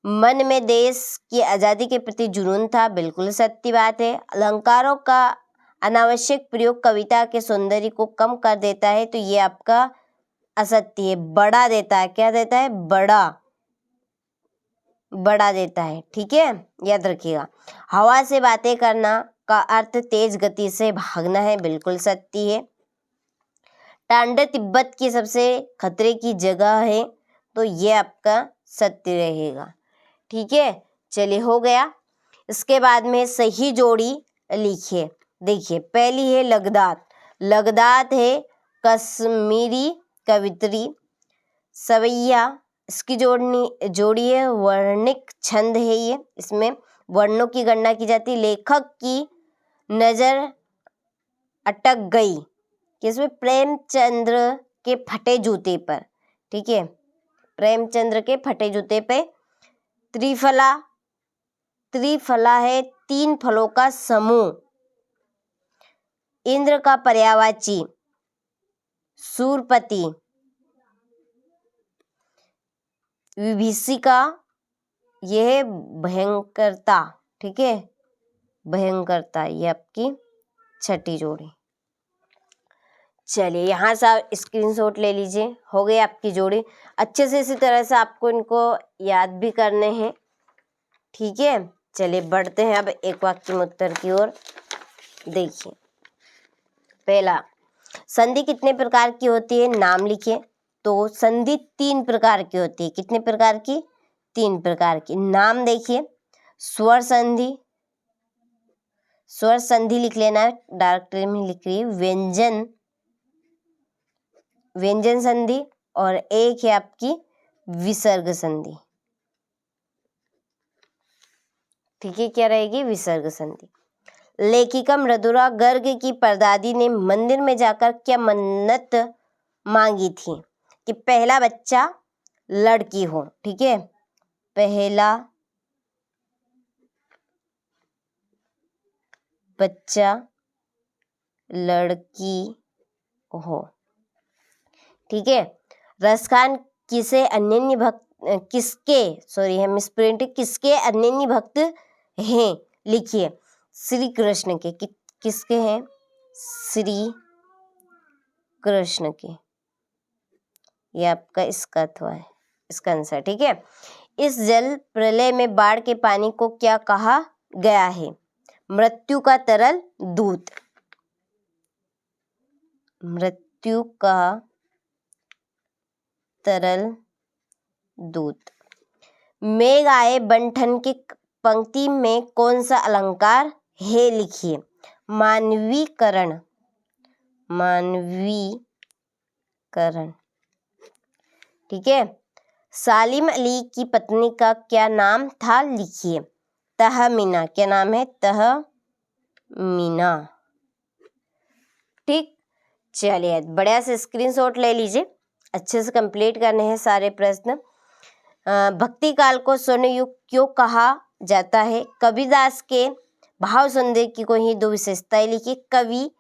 मन में देश की आज़ादी के प्रति जुनून था, बिल्कुल सत्य बात है। अलंकारों का अनावश्यक प्रयोग कविता के सौंदर्य को कम कर देता है। तो ये आपका असत्य है। बढ़ा देता है, क्या देता है? बढ़ा देता है, ठीक है, याद रखिएगा। हवा से बातें करना का अर्थ तेज गति से भागना है, बिल्कुल सत्य है। टांडा तिब्बत की सबसे खतरे की जगह है। तो ये आपका सत्य रहेगा, ठीक है। चलिए हो गया। इसके बाद में सही जोड़ी लिखिए। देखिए पहली है लगदात, लगदात है कश्मीरी कवित्री। सवैया, इसकी जोड़ी है वर्णिक छंद है ये, इसमें वर्णों की गणना की जाती है। लेखक की नजर अटक गई किसमें? प्रेमचंद्र के फटे जूते पर, ठीक है, प्रेमचंद्र के फटे जूते पे। त्रिफला, त्रिफला है 3 फलों का समूह। इंद्र का पर्यायवाची सूरपति। विभीषिका, यह भयंकरता, ठीक है, भयंकरता, ये आपकी छठी जोड़ी। चलिए यहाँ से आप स्क्रीनशॉट ले लीजिए। हो गई आपकी जोड़ी। अच्छे से इसी तरह से आपको इनको याद भी करने हैं, ठीक है। चलिए बढ़ते हैं अब एक वाक्य में उत्तर की ओर। देखिए पहला, संधि कितने प्रकार की होती है, नाम लिखिए। तो संधि 3 प्रकार की होती है। कितने प्रकार की, 3 प्रकार की। नाम देखिए, स्वर संधि, स्वर संधि लिख लेना है, डायरेक्टली में लिख रही है, व्यंजन, व्यंजन संधि, और एक है आपकी विसर्ग संधि। ठीक है, क्या रहेगी, विसर्ग संधि। लेखिका मृदुला गर्ग की परदादी ने मंदिर में जाकर क्या मन्नत मांगी थी, कि पहला बच्चा लड़की हो। ठीक है, पहला बच्चा लड़की हो। ठीक है, रसखान किसे अनन्य भक्त, किसके, सॉरी है मिसप्रिंट, किसके अनन्य भक्त हैं, लिखिए। श्री कृष्ण के, किसके हैं, श्री कृष्ण के। ये आपका इसका अथवा है, इसका आंसर। ठीक है, इस जल प्रलय में बाढ़ के पानी को क्या कहा गया है, मृत्यु का तरल दूत, मृत्यु का तरल दूत। मेघ आए बंठन की पंक्ति में कौन सा अलंकार है, लिखिए। मानवीकरण, मानवीकरण। ठीक है, सालिम अली की पत्नी का क्या नाम था, लिखिए। तहमीना, क्या नाम है, तहमीना। ठीक, चलिए बढ़िया से स्क्रीनशॉट ले लीजिए, अच्छे से कंप्लीट करने हैं सारे प्रश्न। भक्ति काल को स्वर्ण युग क्यों कहा जाता है, कबीरदास के भाव सौंदर्य की कोई 2 विशेषताएं लिखिए। कवि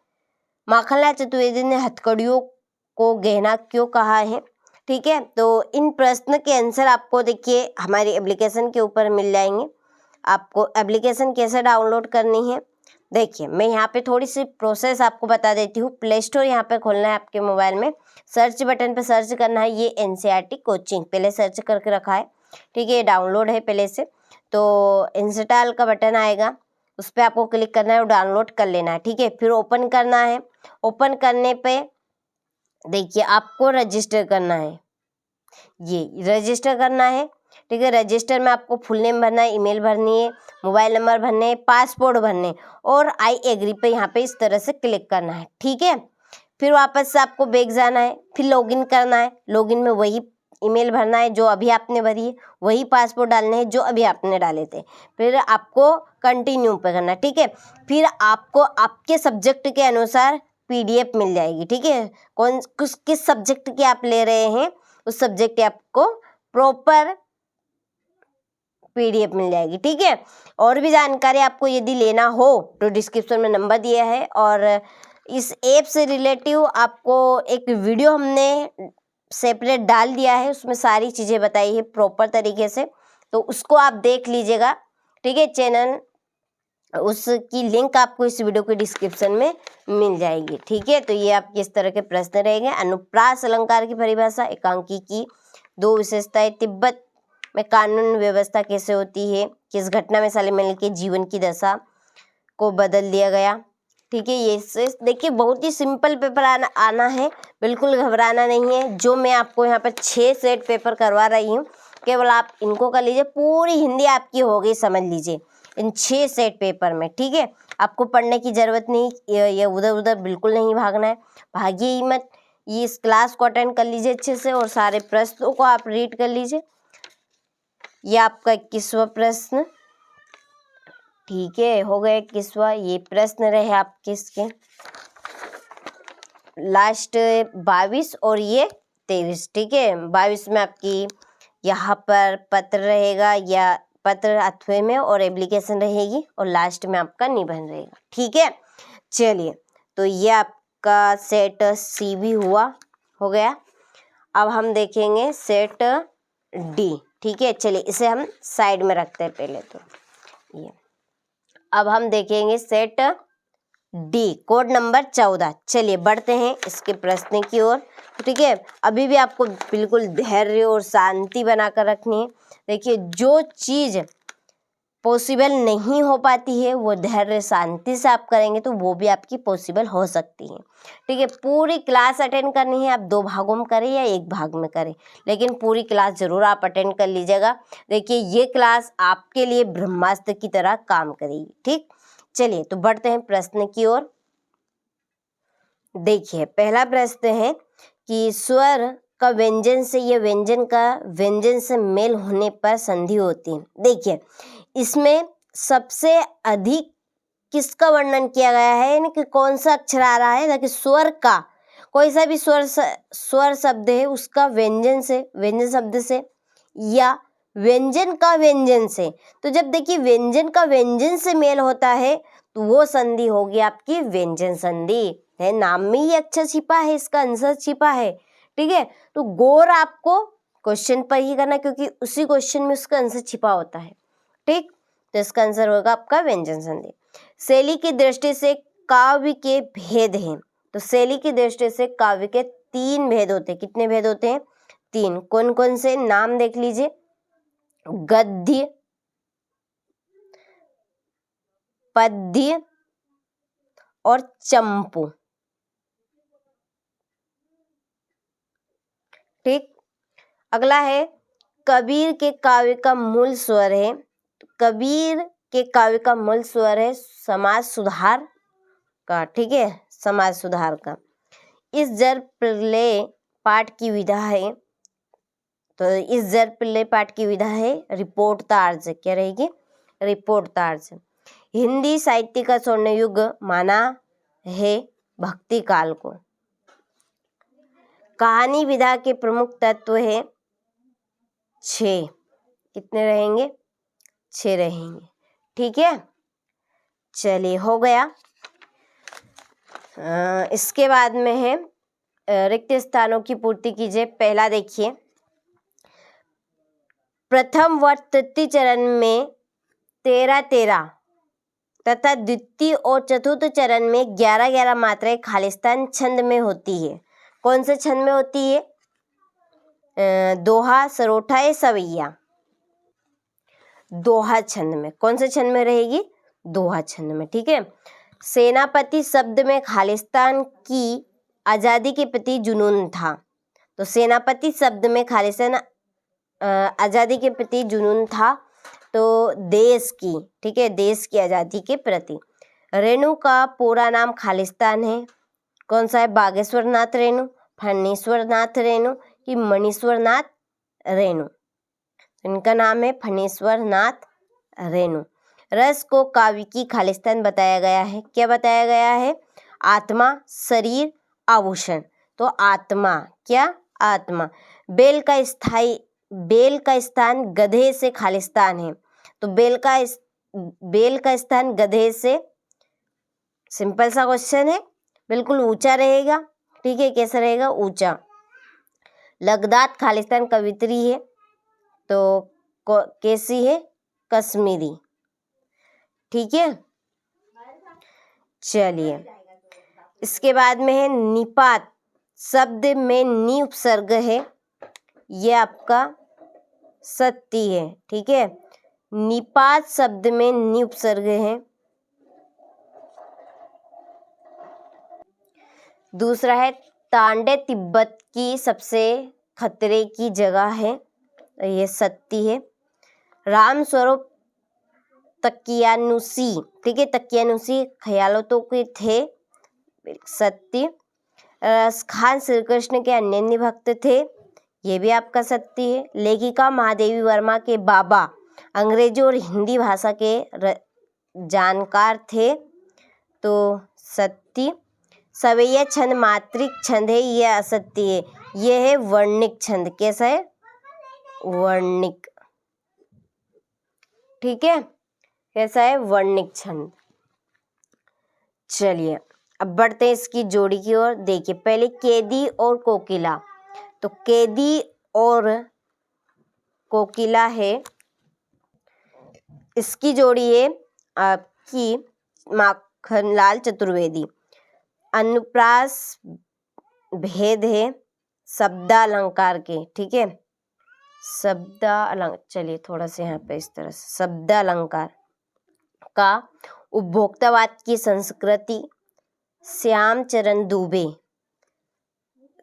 माखनलाल चतुर्वेदी ने हथकड़ियों को गहना क्यों कहा है। ठीक है, तो इन प्रश्न के आंसर आपको देखिए हमारी एप्लीकेशन के ऊपर मिल जाएंगे। आपको एप्लीकेशन कैसे डाउनलोड करनी है, देखिए मैं यहाँ पे थोड़ी सी प्रोसेस आपको बता देती हूँ। प्ले स्टोर यहाँ पे खोलना है आपके मोबाइल में, सर्च बटन पे सर्च करना है ये NCERT कोचिंग, पहले सर्च करके रखा है। ठीक है, डाउनलोड है पहले से, तो इंस्टॉल का बटन आएगा, उस पर आपको क्लिक करना है और डाउनलोड कर लेना है। ठीक है, फिर ओपन करना है। ओपन करने पे देखिए आपको रजिस्टर करना है, ये रजिस्टर करना है। ठीक है, रजिस्टर में आपको फुल नेम भरना है, ईमेल भरनी है, मोबाइल नंबर भरने हैं, पासपोर्ट भरने और आई एग्री पे यहाँ पे इस तरह से क्लिक करना है। ठीक है, फिर वापस से आपको बैक जाना है, फिर लॉगिन करना है। लॉगिन में वही ईमेल भरना है जो अभी आपने भरी है, वही पासपोर्ट डालने हैं जो अभी आपने डाले थे, फिर आपको कंटिन्यू पे करना है। ठीक है, फिर आपको आपके सब्जेक्ट के अनुसार PDF मिल जाएगी। ठीक है, किस सब्जेक्ट की आप ले रहे हैं उस सब्जेक्ट की आपको प्रॉपर PDF मिल जाएगी। ठीक है, और भी जानकारी आपको यदि लेना हो तो डिस्क्रिप्शन में नंबर दिया है, और इस ऐप से रिलेटिव आपको एक वीडियो हमने सेपरेट डाल दिया है, उसमें सारी चीज़ें बताई है प्रॉपर तरीके से, तो उसको आप देख लीजिएगा। ठीक है, चैनल उसकी लिंक आपको इस वीडियो के डिस्क्रिप्शन में मिल जाएगी। ठीक है, तो ये आपके इस तरह के प्रश्न रहेंगे। अनुप्रास अलंकार की परिभाषा, एकांकी की 2 विशेषताएं, तिब्बत में कानून व्यवस्था कैसे होती है, किस घटना में सालिम अली के जीवन की दशा को बदल दिया गया। ठीक है, ये देखिए बहुत ही सिंपल पेपर आना है, बिल्कुल घबराना नहीं है। जो मैं आपको यहाँ पर 6 सेट पेपर करवा रही हूँ, केवल आप इनको कर लीजिए, पूरी हिंदी आपकी हो गई, समझ लीजिए इन 6 सेट पेपर में। ठीक है, आपको पढ़ने की ज़रूरत नहीं, ये उधर उधर बिल्कुल नहीं भागना है, भागिए ही मत। ये इस क्लास को अटेंड कर लीजिए अच्छे से और सारे प्रश्नों को आप रीड कर लीजिए। ये आपका 21वां प्रश्न। ठीक है, हो गया 21वां। ये प्रश्न रहे आपके इसके लास्ट 22 और ये 23। ठीक है, 22 में आपकी यहाँ पर पत्र रहेगा या पत्र अथवे में और एप्लीकेशन रहेगी, और लास्ट में आपका निबंध रहेगा। ठीक है, चलिए तो ये आपका सेट C भी हो गया। अब हम देखेंगे सेट D। ठीक है, चलिए इसे हम साइड में रखते हैं पहले तो ये। अब हम देखेंगे सेट D, कोड नंबर 14। चलिए बढ़ते हैं इसके प्रश्न की ओर। ठीक है, अभी भी आपको बिल्कुल धैर्य और शांति बनाकर रखनी है। देखिए जो चीज़ पॉसिबल नहीं हो पाती है वो धैर्य शांति से आप करेंगे तो वो भी आपकी पॉसिबल हो सकती है। ठीक है, पूरी क्लास अटेंड करनी है, आप 2 भागों में करें या 1 भाग में करें, लेकिन पूरी क्लास ज़रूर आप अटेंड कर लीजिएगा। देखिए ये क्लास आपके लिए ब्रह्मास्त्र की तरह काम करेगी। ठीक, चलिए तो बढ़ते हैं प्रश्न की ओर। देखिए पहला प्रश्न है कि स्वर का व्यंजन से या व्यंजन का व्यंजन से मेल होने पर संधि होती है। देखिए इसमें सबसे अधिक किसका वर्णन किया गया है, यानी कि कौन सा अक्षर आ रहा है, ताकि स्वर का कोई सा भी स्वर शब्द है उसका व्यंजन से, व्यंजन शब्द से या व्यंजन का व्यंजन से। तो जब देखिए व्यंजन का व्यंजन से मेल होता है तो वो संधि होगी आपकी व्यंजन संधि है। नाम में ही अक्षर छिपा है, इसका आंसर छिपा है। ठीक है, तो गौर आपको क्वेश्चन पर ही करना, क्योंकि उसी क्वेश्चन में उसका आंसर छिपा होता है। ठीक, तो इसका आंसर होगा आपका व्यंजन संधि। शैली की दृष्टि से काव्य के भेद हैं, तो शैली की दृष्टि से काव्य के 3 भेद होते हैं। कितने भेद होते हैं? 3। कौन कौन से, नाम देख लीजिए। गद्य, पद्य और चंपू। ठीक, अगला है कबीर के काव्य का मूल स्वर है, कबीर के काव्य का मूल स्वर है समाज सुधार का। ठीक है, समाज सुधार का। इस जर प्रलय पाठ की विधा है, तो इस जर प्रलय पाठ की विधा है रिपोर्ट तार्ज। क्या रहेगी? रिपोर्ट तार्ज। हिंदी साहित्य का स्वर्ण युग माना है भक्ति काल को। कहानी विधा के प्रमुख तत्व है 6। कितने रहेंगे? 6 रहेंगे। ठीक है, चलिए हो गया। इसके बाद में है रिक्त स्थानों की पूर्ति कीजिए। पहला देखिए, प्रथम व तृतीय चरण में 13-13 तथा द्वितीय और चतुर्थ चरण में 11-11 मात्राएं खालिस्तान छंद में होती है। कौन से छंद में होती है? दोहा, सरोठा या सवैया? दोहा छंद में। कौन से छंद में रहेगी? दोहा छंद में। ठीक है, सेनापति शब्द में खालिस्तान की आज़ादी के प्रति जुनून था, तो सेनापति शब्द में खालिस्तान आज़ादी के प्रति जुनून था, तो देश की, ठीक है, देश की आज़ादी के प्रति। रेणु का पूरा नाम खालिस्तान है, कौन सा है? बागेश्वर नाथ रेणु, फणीश्वर नाथ रेणु कि मणीश्वर नाथ रेणु? इनका नाम है फणीश्वर नाथ रेणु। रस को काव्य की खालिस्तान बताया गया है। क्या बताया गया है? आत्मा, शरीर, आभूषण। तो आत्मा, क्या? आत्मा। बेल का स्थान गधे से खालिस्तान है, तो बेल का स्थान गधे से, सिंपल सा क्वेश्चन है, बिल्कुल ऊंचा रहेगा। ठीक है, कैसा रहेगा? ऊंचा। लगदात खालिस्तान कवित्री है, तो कैसी है? कश्मीरी। ठीक है, चलिए इसके बाद में है निपात शब्द में नी उपसर्ग है, ये आपका सत्य है। ठीक है, निपात शब्द में नी उपसर्ग है। दूसरा है तांडे तिब्बत की सबसे खतरे की जगह है, ये सत्य है। राम स्वरूप तकियानुसी, ठीक है, तकियानुसी ख्यालों के थे, सत्य। खान श्री कृष्ण के अन्य भक्त थे, ये भी आपका सत्य है। लेखिका महादेवी वर्मा के बाबा अंग्रेजी और हिंदी भाषा के जानकार थे, तो सत्य। सवैया छंद मात्रिक छंद है, यह असत्य है, यह है वर्णिक छंद। कैसा है? वर्णिक। ठीक है, कैसा है? वर्णिक छंद। चलिए अब बढ़ते हैं इसकी जोड़ी की ओर। देखिए पहले कैदी और कोकिला, तो कैदी और कोकिला है, इसकी जोड़ी है आपकी माखनलाल चतुर्वेदी। अनुप्रास भेद है शब्दालंकार के। ठीक है, चलिए थोड़ा सा यहाँ पे इस तरह से, शब्द अलंकार का उपभोक्तावाद की संस्कृति, श्यामचरण दुबे,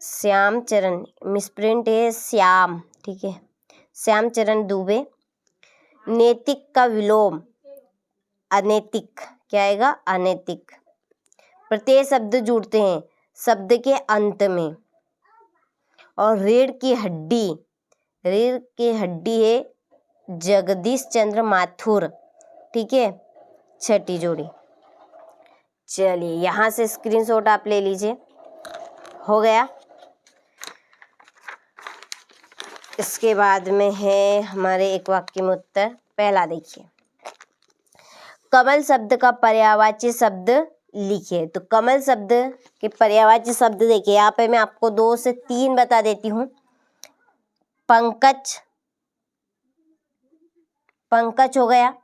श्यामचरण, मिसप्रिंट है श्याम, ठीक है, श्यामचरण दुबे। नैतिक का विलोम, अनैतिक, क्या आएगा, अनैतिक। प्रत्यय शब्द जुड़ते हैं शब्द के अंत में। और रीढ़ की हड्डी, रीढ़ की हड्डी है जगदीश चंद्र माथुर, ठीक है, छठी जोड़ी। चलिए यहाँ से स्क्रीनशॉट आप ले लीजिए, हो गया। इसके बाद में है हमारे एक वाक्य में उत्तर। पहला देखिए, कमल शब्द का पर्यायवाची शब्द लिखिए। तो कमल शब्द के पर्यायवाची शब्द देखिए, यहाँ पे मैं आपको 2 से 3 बता देती हूँ। पंकज, पंकज हो गया।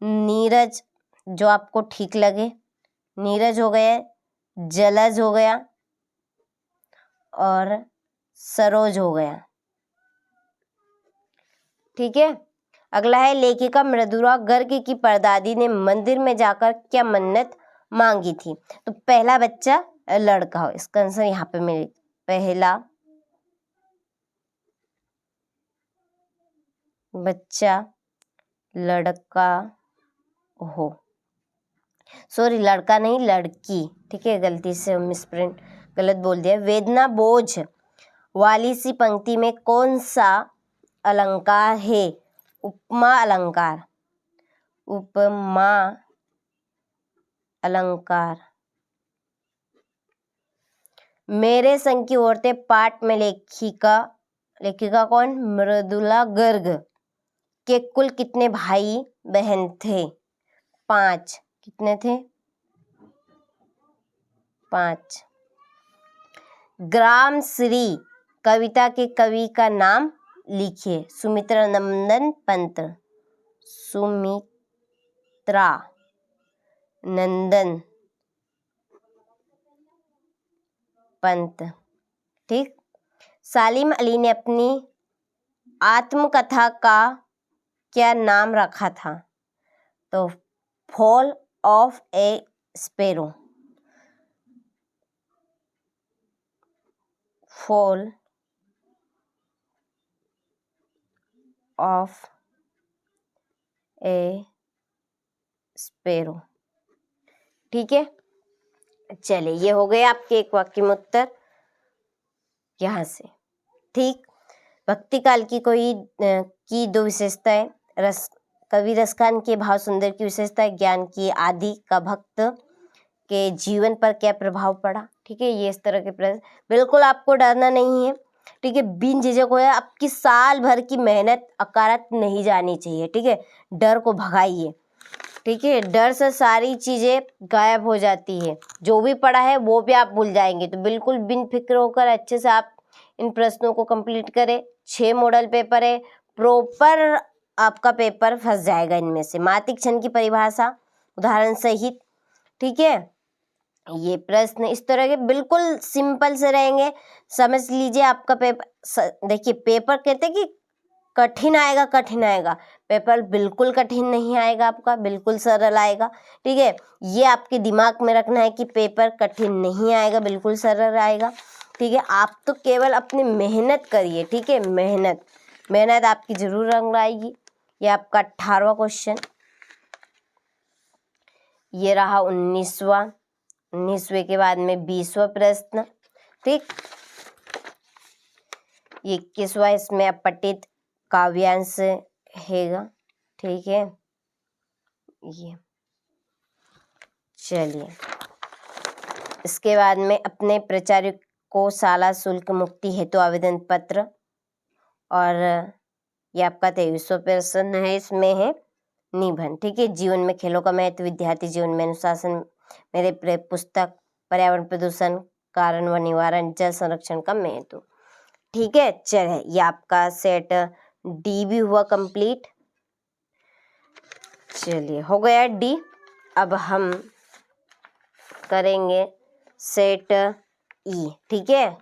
नीरज, जो आपको ठीक लगे, नीरज हो गया। जलज हो गया और सरोज हो गया, ठीक है। अगला है लेखिका मृदुला गर्ग की परदादी ने मंदिर में जाकर क्या मन्नत मांगी थी। तो पहला बच्चा लड़का हो, इसका आंसर यहाँ पे मेरे पहला बच्चा लड़का हो, सॉरी लड़का नहीं लड़की, ठीक है, गलती से मिसप्रिंट, गलत बोल दिया। वेदना बोझ वाली सी पंक्ति में कौन सा अलंकार है। उपमा अलंकार, उपमा अलंकार। मेरे संग की औरतें पाठ में लेखिका, लेखिका कौन, मृदुला गर्ग के कुल कितने भाई बहन थे। 5, कितने थे, 5। ग्राम श्री कविता के कवि का नाम लिखिए। सुमित्रा नंदन पंत, सुमित्रा नंदन पंत, ठीक। सालिम अली ने अपनी आत्मकथा का क्या नाम रखा था। तो fall of A sparrow, fall of A sparrow, ठीक है। चलिए ये हो गए आपके एक वाक्य में उत्तर यहाँ से, ठीक। भक्ति काल की की 2 विशेषताएं। कवि रसखान के भाव सुंदर की विशेषता, ज्ञान की आदि का भक्त के जीवन पर क्या प्रभाव पड़ा, ठीक है। ये इस तरह के प्रश्न, बिल्कुल आपको डरना नहीं है, ठीक है। बिन झिझक हो, आपकी साल भर की मेहनत अकारत नहीं जानी चाहिए, ठीक है। डर को भगाइए, ठीक है। डर से सारी चीजें गायब हो जाती है, जो भी पढ़ा है वो भी आप भूल जाएंगे। तो बिल्कुल बिन फिक्र होकर अच्छे से आप इन प्रश्नों को कंप्लीट करें। 6 मॉडल पेपर है, प्रॉपर आपका पेपर फंस जाएगा इनमें से। मात्रिक क्षण की परिभाषा उदाहरण सहित, ठीक है। ये प्रश्न इस तरह के बिल्कुल सिंपल से रहेंगे, समझ लीजिए आपका पेपर। देखिए पेपर कहते हैं कि कठिन आएगा, कठिन आएगा, पेपर बिल्कुल कठिन नहीं आएगा आपका, बिल्कुल सरल आएगा, ठीक है। ये आपके दिमाग में रखना है कि पेपर कठिन नहीं आएगा, बिल्कुल सरल आएगा, ठीक है। आप तो केवल अपनी मेहनत करिए, ठीक है। मेहनत, मेहनत आपकी जरूर रंग लाएगी। ये आपका 18वां क्वेश्चन। ये रहा 19वां, 19वें के बाद में 20वां प्रश्न, ठीक। 21वां इसमें अपठित काव्यांश हैगा, ठीक है। ये चलिए इसके बाद में अपने प्राचार्य को शाला शुल्क मुक्ति हेतु आवेदन पत्र, और ये आपका 23वां प्रश्न है, इसमें है निबंध, ठीक है। जीवन में खेलों का महत्व, विद्यार्थी जीवन में अनुशासन, मेरे पुस्तक, पर्यावरण प्रदूषण कारण व निवारण, जल संरक्षण का महत्व, ठीक है। चलिए ये आपका सेट डी भी हुआ कंप्लीट। चलिए हो गया डी। अब हम करेंगे सेट ई, ठीक है।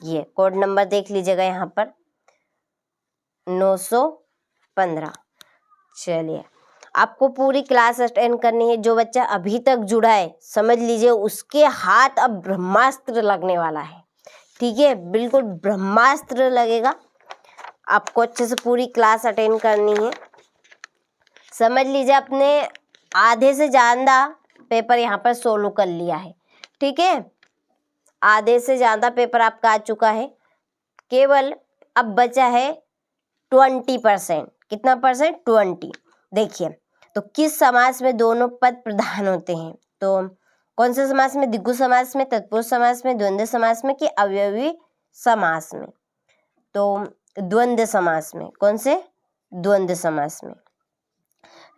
ये कोड नंबर देख लीजिएगा यहाँ पर, 915। चलिए, आपको पूरी क्लास अटेंड करनी है। जो बच्चा अभी तक जुड़ा है समझ लीजिए उसके हाथ अब ब्रह्मास्त्र लगने वाला है। ठीक है, बिल्कुल ब्रह्मास्त्र लगेगा। आपको अच्छे से पूरी क्लास अटेंड करनी है। समझ लीजिए अपने आधे से ज़्यादा पेपर यहाँ पर सोल्व कर लिया है। ठीक है, आधे से ज़्यादा पेपर आपका आ चुका है। केवल अब बचा है 20%। कितना परसेंट? 20। देखिए, तो किस समास में दोनों पद प्रधान होते हैं? तो कौन से समास में? द्विगु समास में, तत्पुरुष समास में, द्वंद्व समास में कि अवयवी समास में? तो द्वंद्व समास में। कौन से? द्वंद्व समास में।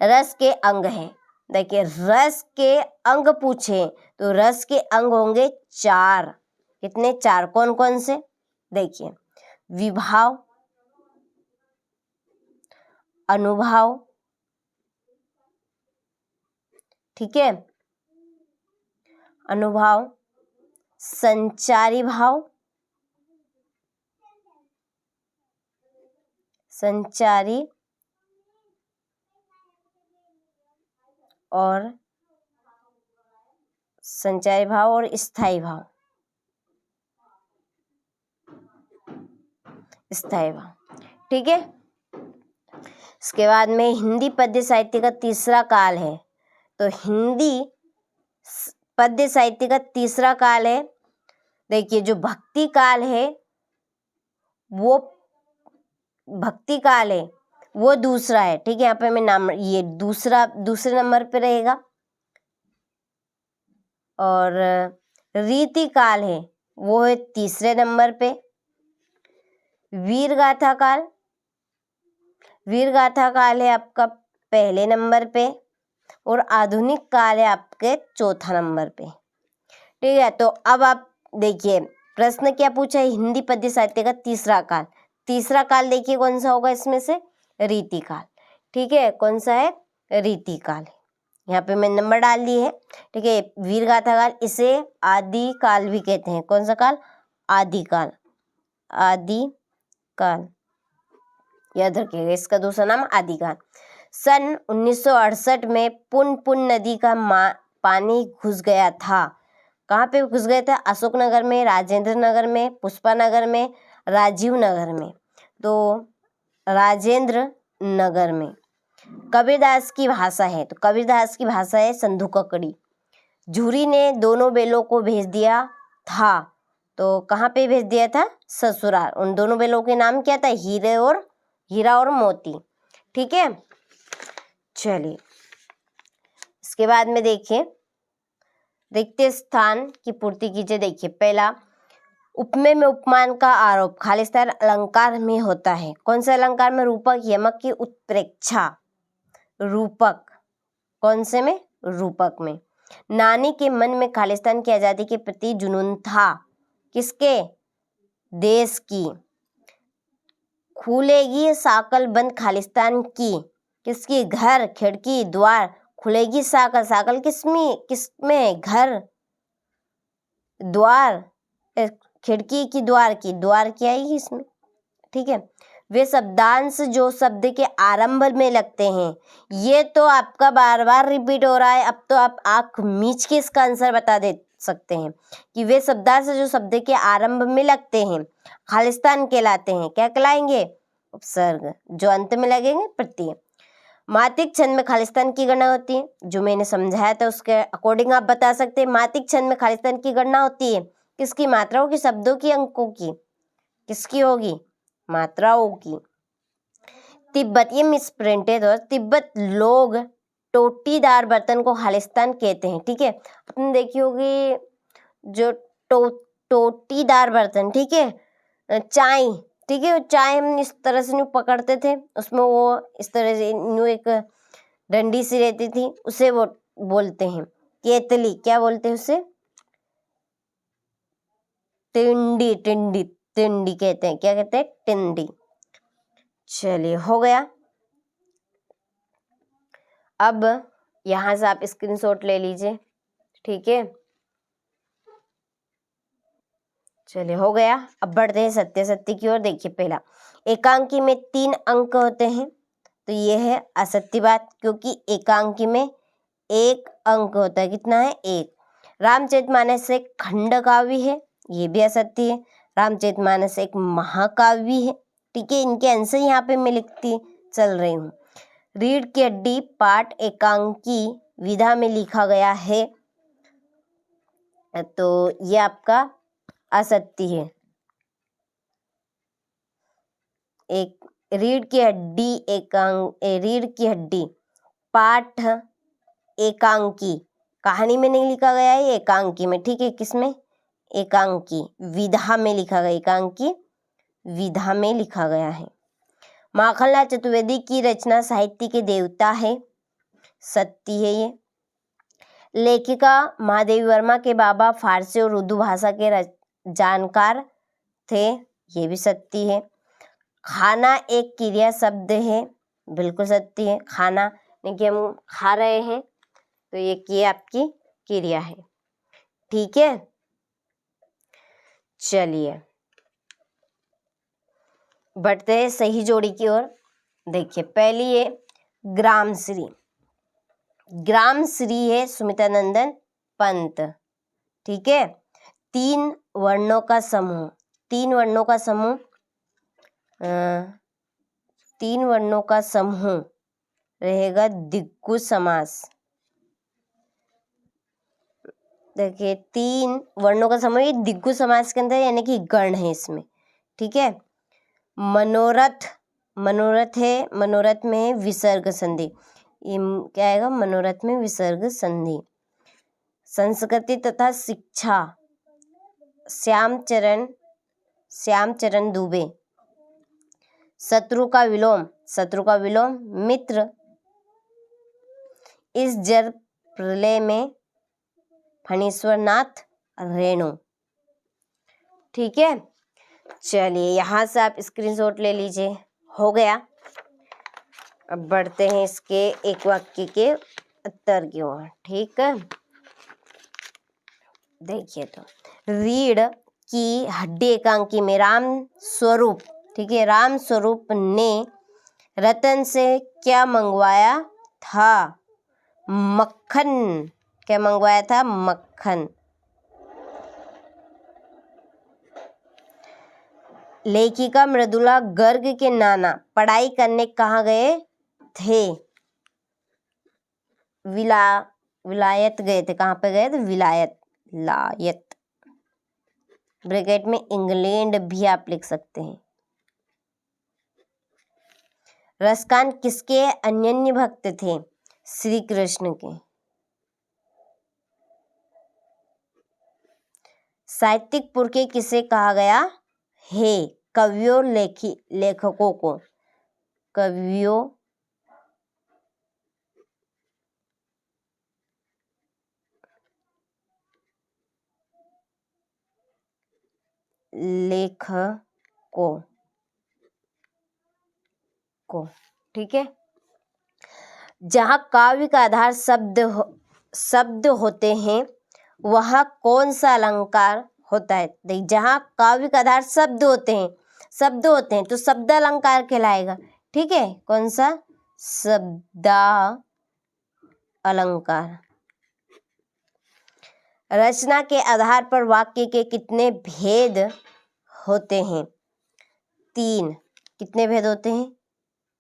रस के अंग हैं। देखिए, रस के अंग पूछे तो रस के अंग होंगे 4। कितने? 4। कौन कौन से? देखिए, विभाव, अनुभाव, ठीक है, अनुभाव, संचारी भाव, संचारी और संचारी भाव और स्थायी भाव। स्थायी भाव, ठीक है। इसके बाद में हिंदी पद्य साहित्य का तीसरा काल है। तो हिंदी पद्य साहित्य का तीसरा काल है। देखिए, जो भक्ति काल है वो भक्ति काल है वो दूसरा है। ठीक है, यहाँ पे मैं नाम ये दूसरे नंबर पे रहेगा। और रीति काल है वो है तीसरे नंबर पे। वीर गाथा काल है आपका पहले नंबर पे। और आधुनिक काल है आपके चौथा नंबर पे। ठीक है, तो अब आप देखिए प्रश्न क्या पूछा है? हिंदी पद्य साहित्य का तीसरा काल। तीसरा काल देखिए कौन सा होगा इसमें से? रीति काल। ठीक है, कौन सा है? रीति काल। यहाँ पे मैं नंबर डाल दिए है। ठीक है, वीर गाथा काल, इसे आदि काल भी कहते हैं। कौन सा काल? आदि काल। आदि काल याद रखिएगा, इसका दूसरा नाम आदि काल। सन 1968 में पुनपुन नदी का पानी घुस गया था। कहाँ पे घुस गया था? अशोकनगर में, राजेंद्र नगर में, पुष्पानगर में, राजीव नगर में। तो राजेंद्र नगर में। कबीरदास की भाषा है, तो कबीरदास की भाषा है संधू ककड़ी। झूरी ने दोनों बेलों को भेज दिया था। तो कहाँ पे भेज दिया था? ससुराल। उन दोनों बेलों के नाम क्या था? हीरा और मोती। ठीक है, चलिए इसके बाद में देखिए रिक्त स्थान की पूर्ति कीजिए। देखिए, पहला उपमेय में उपमान का आरोप खालिस्तान अलंकार में होता है। कौन से अलंकार में? रूपक, यमक की उत्प्रेक्षा। रूपक। कौन से में? रूपक में। नानी के मन में खालिस्तान की आजादी के प्रति जुनून था। किसके? देश की। खुलेगी साकल बंद खालिस्तान की। किसकी? घर, खिड़की, द्वार। खुलेगी साकल, साकल किसमें? घर, द्वार, खिड़की की, द्वार की, द्वार की आएगी इसमें। ठीक है, वे शब्दांश जो शब्द के आरंभ में लगते हैं। ये तो आपका बार बार रिपीट हो रहा है। अब तो आप आंख मीच के इसका आंसर बता दे सकते हैं कि वे शब्दांश जो शब्द के आरंभ में लगते हैं खालिस्तान कहलाते हैं। क्या कहलाएंगे? उपसर्ग। जो अंत में लगेंगे प्रत्यय। मात्रिक छंद में खालिस्तान की गणना होती है। जो मैंने समझाया था उसके अकॉर्डिंग आप बता सकते हैं। मात्रिक छंद में खालिस्तान की गणना होती है किसकी? मात्राओं की, शब्दों की, अंकों की? किसकी होगी? मात्राओं की। तिब्बत, ये मिसप्रिंटेड और तिब्बत लोग टोटीदार बर्तन को खालिस्तान कहते हैं। ठीक है, आपने देखी होगी जो टोटीदार बर्तन, ठीक है, चाय, ठीक है, चाय हम इस तरह से न्यू पकड़ते थे, उसमें वो इस तरह से न्यू एक डंडी सी रहती थी, उसे वो बोलते हैं केतली। क्या बोलते हैं उसे? टिंडी। टिंडी, टिंडी कहते हैं। क्या कहते हैं? टिंडी। चलिए, हो गया। अब यहां से आप स्क्रीनशॉट ले लीजिए। ठीक है, चलिए हो गया। अब बढ़ते हैं सत्य सत्य की ओर। देखिए पहला, एकांकी में 3 अंक होते हैं, तो ये है असत्य बात, क्योंकि एकांकी में 1 अंक होता है। कितना है? 1। रामचरितमानस एक खंड काव्य है, ये भी असत्य है। रामचरितमानस एक महाकाव्य है। ठीक है, इनके आंसर यहाँ पे मैं लिखती चल रही हूँ। रीढ़ की हड्डी पाठ एकांकी विधा में लिखा गया है, तो ये आपका असत्य है। एक रीढ़ की हड्डी पाठ एकांकी कहानी में नहीं लिखा गया है, एकांकी में। ठीक है, किसमें? एकांकी विधा में लिखा गया, एकांकी विधा में लिखा गया है। माखनलाल चतुर्वेदी की रचना साहित्य के देवता है, सत्य है ये। लेखिका महादेवी वर्मा के बाबा फारसी और उर्दू भाषा के जानकार थे, ये भी सत्य है। खाना एक क्रिया शब्द है, बिल्कुल सत्य है। खाना यानी कि हम खा रहे हैं, तो ये आपकी क्रिया है। ठीक है, चलिए बढ़ते हैं सही जोड़ी की ओर। देखिए पहली है ग्रामश्री। ग्रामश्री है सुमित्रानंदन पंत। ठीक है, 3 वर्णों का समूह, 3 वर्णों का समूह, 3 वर्णों का समूह रहेगा दिग्गु समास। देखिए 3 वर्णों का समूह, ये दिग्गु समास के अंदर यानी कि गण है इसमें। ठीक है, मनोरथ, मनोरथ है, मनोरथ में है विसर्ग संधि। ये क्या आएगा? मनोरथ में विसर्ग संधि। संस्कृति तथा शिक्षा, श्यामचरण दुबे। शत्रु का विलोम, शत्रु का विलोम मित्र। इस जल प्रलय में फणीश्वरनाथ रेणु। ठीक है, चलिए यहाँ से आप स्क्रीनशॉट ले लीजिए। हो गया। अब बढ़ते हैं इसके एक वाक्य के उत्तर की ओर। ठीक है, देखिए तो रीढ़ की हड्डी एकांकी में राम स्वरूप, ठीक है, राम स्वरूप ने रतन से क्या मंगवाया था? मक्खन। क्या मंगवाया था? मक्खन। लेखिका मृदुला गर्ग के नाना पढ़ाई करने कहाँ गए थे? विलायत गए थे। कहाँ पे गए थे? विलायत, लायत। ब्रैकेट में इंग्लैंड भी आप लिख सकते हैं। रसकान किसके अनन्य भक्त थे? श्री कृष्ण के। साहित्यिक पुरखे किसे कहा गया है? कवियों लेखकों को। कवियों लेखकों को। ठीक है, जहाँ काव्य का आधार शब्द होते हैं वहाँ कौन सा अलंकार होता है? देख, जहाँ काव्य का आधार शब्द होते हैं तो शब्द अलंकार कहलाएगा। ठीक है, कौन सा? शब्दा अलंकार। रचना के आधार पर वाक्य के कितने भेद होते हैं? 3। कितने भेद होते हैं?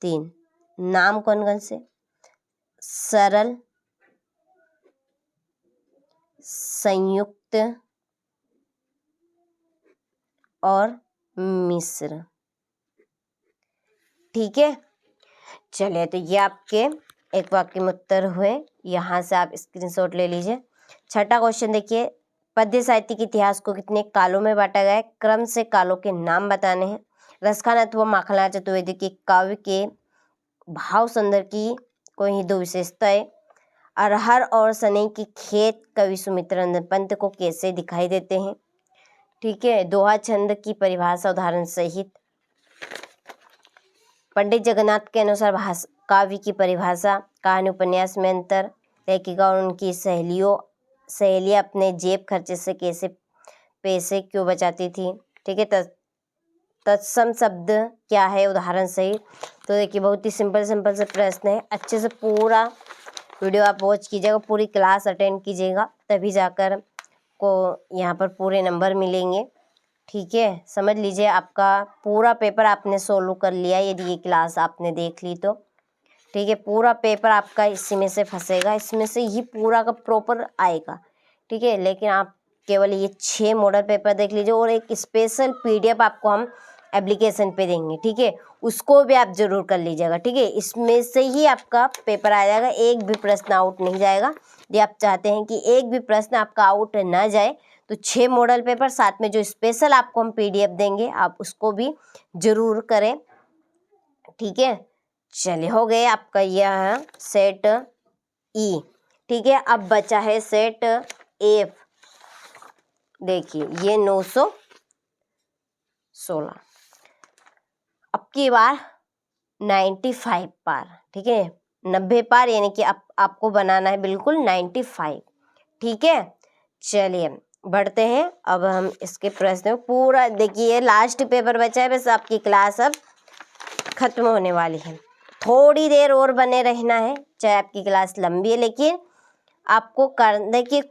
3। नाम कौन कौन से? सरल, संयुक्त और मिश्र। ठीक है, चलिए तो ये आपके एक वाक्य में उत्तर हुए। यहाँ से आप स्क्रीनशॉट ले लीजिए। छठा क्वेश्चन देखिए, पद्य साहित्य के इतिहास को कितने कालों में बांटा गया है? क्रम से कालों के नाम बताने हैं। रसखान अथवा माखनलाल चतुर्वेदी के काव्य के भाव संदर्भ की कोई ही 2 विशेषताएं। अरहर और सनई की खेत कवि सुमित्रानंदन पंत को कैसे दिखाई देते हैं? ठीक है, दोहा छंद की परिभाषा उदाहरण सहित। पंडित जगन्नाथ के अनुसार काव्य की परिभाषा। कहानी उपन्यास में अंतर। लेखिका और उनकी सहेलियां अपने जेब खर्चे से कैसे पैसे क्यों बचाती थी। ठीक है, तत्सम शब्द क्या है उदाहरण सही। तो देखिए बहुत ही सिंपल से प्रश्न है। अच्छे से पूरा वीडियो आप वॉच कीजिएगा, पूरी क्लास अटेंड कीजिएगा, तभी जाकर को यहाँ पर पूरे नंबर मिलेंगे। ठीक है, समझ लीजिए आपका पूरा पेपर आपने सोल्व कर लिया यदि ये क्लास आपने देख ली तो। ठीक है, पूरा पेपर आपका इसी में से फंसेगा, इसमें से ही पूरा का प्रॉपर आएगा। ठीक है, लेकिन आप केवल ये 6 मॉडल पेपर देख लीजिए और एक स्पेशल PDF आपको हम एप्लीकेशन पे देंगे। ठीक है, उसको भी आप जरूर कर लीजिएगा। ठीक है, इसमें से ही आपका पेपर आ जाएगा, एक भी प्रश्न आउट नहीं जाएगा। यदि आप चाहते हैं कि एक भी प्रश्न आपका आउट ना जाए तो 6 मॉडल पेपर साथ में जो स्पेशल आपको हम PDF देंगे आप उसको भी जरूर करें। ठीक है, चलिए हो गए आपका यह सेट ई। ठीक है, अब बचा है सेट एफ। देखिए ये 916, अब की बार 95 पार। ठीक है, 90 पार, यानी कि आपको बनाना है बिल्कुल 95। ठीक है, चलिए बढ़ते हैं। अब हम इसके प्रश्न पूरा देखिए, लास्ट पेपर बचा है, बस आपकी क्लास अब खत्म होने वाली है। थोड़ी देर और बने रहना है, चाहे आपकी क्लास लंबी है, लेकिन आपको देखिए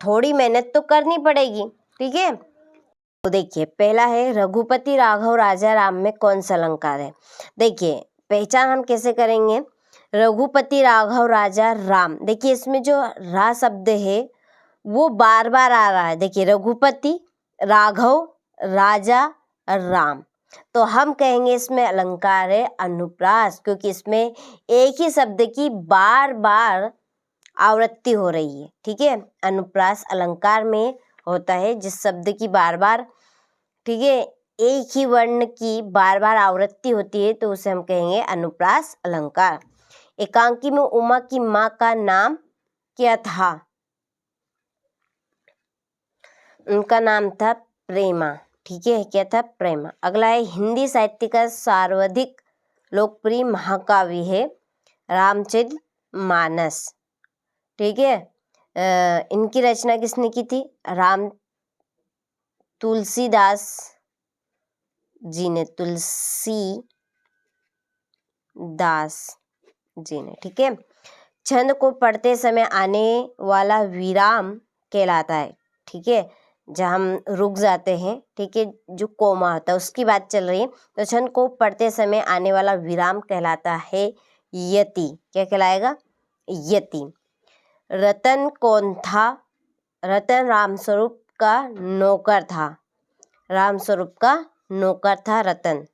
थोड़ी मेहनत तो करनी पड़ेगी। ठीक है, तो देखिए पहला है रघुपति राघव राजा राम में कौन सा अलंकार है। देखिए पहचान हम कैसे करेंगे, रघुपति राघव राजा राम। देखिए इसमें जो रा शब्द है वो बार बार आ रहा है। देखिए रघुपति राघव राजा राम, तो हम कहेंगे इसमें अलंकार है अनुप्रास, क्योंकि इसमें एक ही शब्द की बार बार आवृत्ति हो रही है। ठीक है, अनुप्रास अलंकार में होता है जिस शब्द की बार बार, ठीक है, एक ही वर्ण की बार बार आवृत्ति होती है तो उसे हम कहेंगे अनुप्रास अलंकार। एकांकी में उमा की माँ का नाम क्या था। उनका नाम था प्रेमा। ठीक है, क्या था, प्रेमा। अगला है हिंदी साहित्य का सर्वाधिक लोकप्रिय महाकाव्य है रामचरित मानस। ठीक है, इनकी रचना किसने की थी, तुलसीदास जी ने, तुलसीदास जी ने। ठीक है, छंद को पढ़ते समय आने वाला विराम कहलाता है। ठीक है, जब हम रुक जाते हैं, ठीक है, जो कोमा होता है उसकी बात चल रही है, तो छंद को पढ़ते समय आने वाला विराम कहलाता है यति। क्या कहलाएगा, यति। रतन कौन था, रतन रामस्वरूप का नौकर था। रामस्वरूप का नौकर था रतन।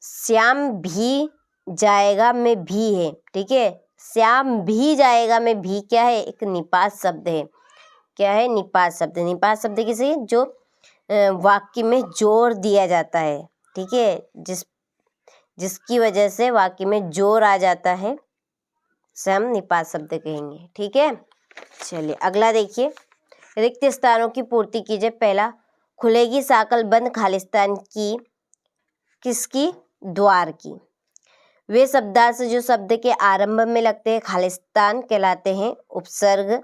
श्याम भी जाएगा में भी है। ठीक है, श्याम भी जाएगा में भी क्या है, एक निपात शब्द है। क्या है, निपात शब्द। निपात शब्द किसे, जो वाक्य में जोर दिया जाता है। ठीक है, जिसकी वजह से वाक्य में जोर आ जाता है से हम निपात शब्द कहेंगे। ठीक है, चलिए अगला देखिए, रिक्त स्थानों की पूर्ति कीजिए। पहला, खुलेगी साकल बंद खालिस्तान की, किसकी, द्वार की। वे शब्दार्थ जो शब्द के आरंभ में लगते हैं खालिस्तान कहलाते हैं उपसर्ग।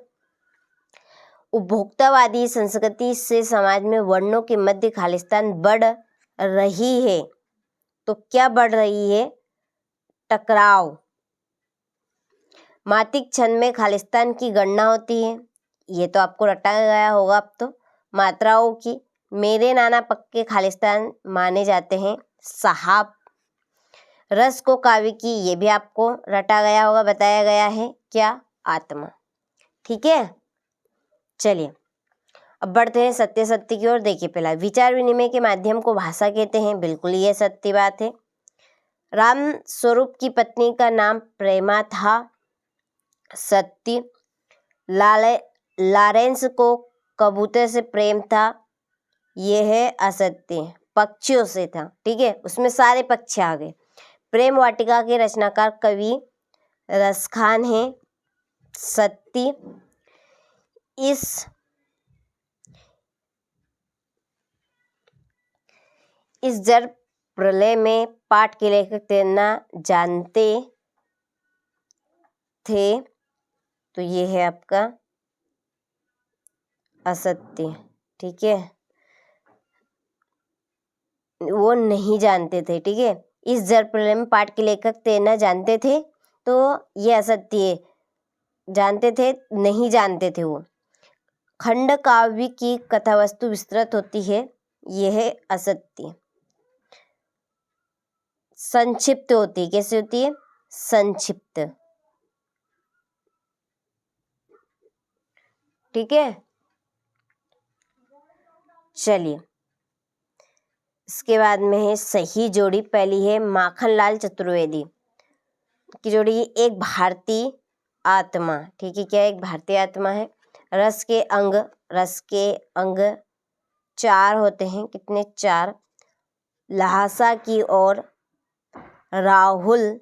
उपभोक्तावादी संस्कृति से समाज में वर्णों के मध्य खालिस्तान बढ़ रही है, तो क्या बढ़ रही है, टकराव। मात्रिक छंद में खालिस्तान की गणना होती है, ये तो आपको रटा गया होगा अब तो। मात्राओं की, मेरे नाना पक्के खालिस्तान माने जाते हैं साहब। रस को काव्य की, ये भी आपको रटा गया होगा, बताया गया है क्या, आत्मा। ठीक है, चलिए अब बढ़ते हैं सत्य सत्य की ओर। देखिए पहला, विचार विनिमय के माध्यम को भाषा कहते हैं, बिल्कुल ये सत्य बात है। राम स्वरूप की पत्नी का नाम प्रेमा था, सत्य। लॉरेंस को कबूतर से प्रेम था, यह है असत्य। पक्षियों से था, ठीक है, उसमें सारे पक्षी आ गए। प्रेम वाटिका के रचनाकार कवि रसखान है, सत्य। इस जड़ प्रलय में पाठ के लेखक तैरना जानते थे, तो ये है आपका असत्य, ठीक है, वो नहीं जानते थे, ठीक है। इस जल प्रलय में पाठ के लेखक तैरना जानते थे, तो ये असत्य, जानते थे नहीं जानते थे वो। खंड काव्य की कथा वस्तु विस्तृत होती है, यह है असत्य। संक्षिप्त होती है, कैसे होती है? संक्षिप्त, ठीक है। चलिए, इसके बाद में है सही जोड़ी। पहली है माखनलाल चतुर्वेदी की जोड़ी, एक भारतीय आत्मा, ठीक है, क्या है? एक भारतीय आत्मा है। रस के अंग 4 होते हैं, कितने? 4। लहासा की और राहुल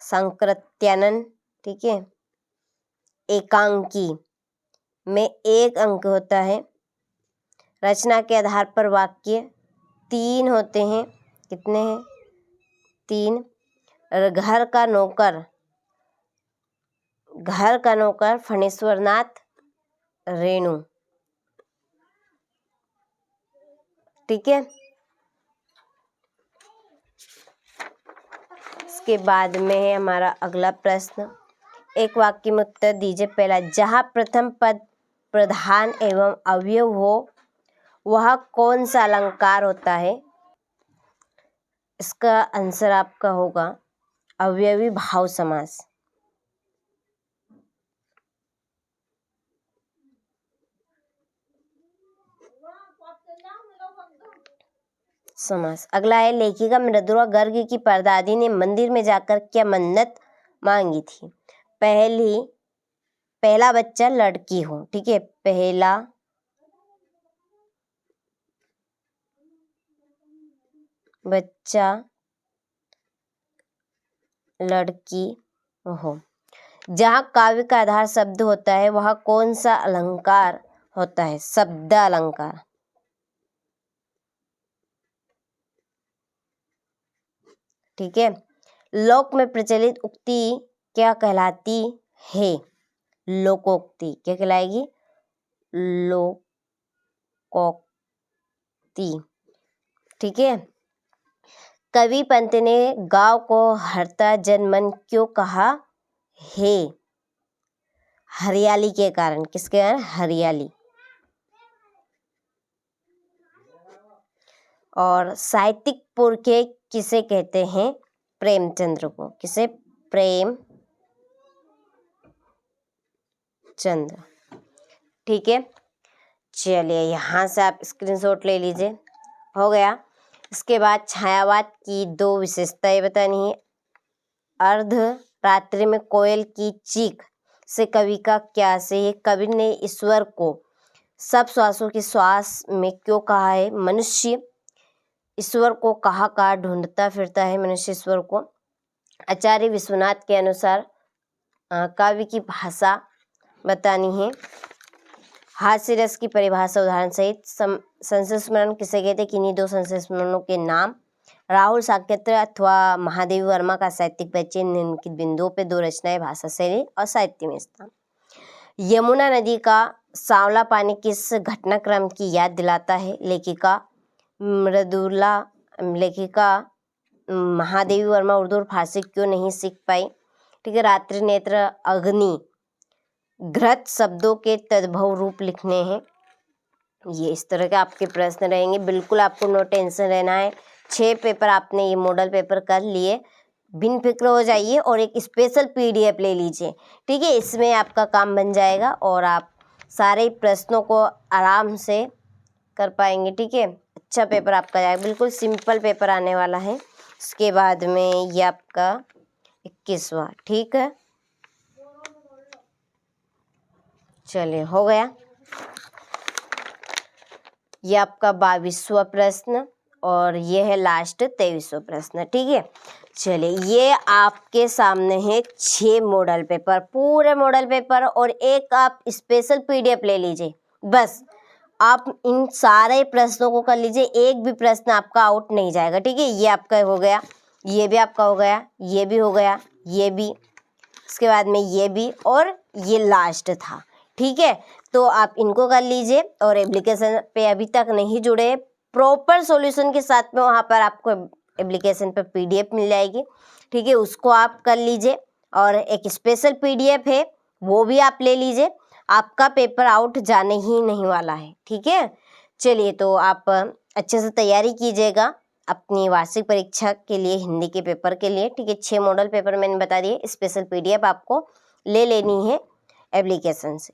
संकृत्यानन, ठीक है। एकांकी में 1 अंक होता है। रचना के आधार पर वाक्य 3 होते हैं, कितने हैं? 3। घर का नौकर फणेश्वरनाथ रेणु, ठीक है। इसके बाद में है हमारा अगला प्रश्न, एक वाक्य में उत्तर दीजिए। पहला, जहाँ प्रथम पद प्रधान एवं अवयव हो वह कौन सा अलंकार होता है? इसका आंसर आपका होगा अवयवी भाव समास। अगला है, लेखिका मृदुला गर्ग की परदादी ने मंदिर में जाकर क्या मन्नत मांगी थी? पहला बच्चा लड़की हो, ठीक है, पहला बच्चा लड़की हो। जहाँ काव्य का आधार शब्द होता है वह कौन सा अलंकार होता है? शब्द अलंकार, ठीक है। लोक में प्रचलित उक्ति क्या कहलाती है? लोकोक्ति, क्या कहलाएगी? लोकोक्ति, ठीक है। कवि पंत ने गांव को हरता जनमन क्यों कहा है? हरियाली के कारण, किसके कारण? हरियाली। और साहित्यिक पुरखे किसे कहते हैं? प्रेमचंद्र को। किसे? प्रेमचंद्र, ठीक है। चलिए, यहाँ से आप स्क्रीनशॉट ले लीजिए, हो गया। इसके बाद छायावाद की 2 विशेषताएं बतानी है। अर्ध रात्रि में कोयल की चीख से कवि का क्या से है? कवि ने ईश्वर को सब श्वासों की श्वास में क्यों कहा है? मनुष्य ईश्वर को कहाँ ढूंढता फिरता है? मनुष्य ईश्वर को। आचार्य विश्वनाथ के अनुसार काव्य की भाषा बतानी है। हास्य रस की परिभाषा उदाहरण सहित। संस्कृत स्मरण किसे कहते हैं? किन्हीं 2 संस्कृत स्मरणों के नाम। राहुल साकेत्र अथवा महादेवी वर्मा का साहित्यिक परिचय निम्नलिखित बिंदुओं पे 2 रचनाएं, भाषा शैली और साहित्य में स्थान। यमुना नदी का सांवला पानी किस घटनाक्रम की याद दिलाता है? लेखिका महादेवी वर्मा उर्दू और फारसी क्यों नहीं सीख पाई? ठीक है। रात्रि नेत्र अग्नि घृत शब्दों के तद्भव रूप लिखने हैं। ये इस तरह के आपके प्रश्न रहेंगे। बिल्कुल आपको नो टेंशन रहना है। 6 पेपर आपने ये मॉडल पेपर कर लिए, बिन फिक्र हो जाइए और एक स्पेशल PDF ले लीजिए, ठीक है। इसमें आपका काम बन जाएगा और आप सारे प्रश्नों को आराम से कर पाएंगे, ठीक है। अच्छा पेपर आपका जाएगा, बिल्कुल सिंपल पेपर आने वाला है। इसके बाद में ये आपका 21वां, ठीक है। चलिए, हो गया। ये आपका 22वां प्रश्न और ये है लास्ट 23वां प्रश्न, ठीक है। चलिए, ये आपके सामने है 6 मॉडल पेपर, पूरे मॉडल पेपर और एक आप स्पेशल PDF ले लीजिए। बस आप इन सारे प्रश्नों को कर लीजिए, एक भी प्रश्न आपका आउट नहीं जाएगा, ठीक है। ये आपका हो गया, ये भी आपका हो गया, ये भी हो गया, ये भी, इसके बाद में ये भी, और ये लास्ट था, ठीक है। तो आप इनको कर लीजिए। और एप्लीकेशन पे अभी तक नहीं जुड़े, प्रॉपर सॉल्यूशन के साथ में वहाँ पर आपको एप्लीकेशन पर PDF मिल जाएगी, ठीक है, उसको आप कर लीजिए। और एक स्पेशल PDF है वो भी आप ले लीजिए, आपका पेपर आउट जाने ही नहीं वाला है, ठीक है। चलिए, तो आप अच्छे से तैयारी कीजिएगा अपनी वार्षिक परीक्षा के लिए, हिंदी के पेपर के लिए, ठीक है। 6 मॉडल पेपर मैंने बता दिए, स्पेशल PDF आपको ले लेनी है एप्लीकेशन से।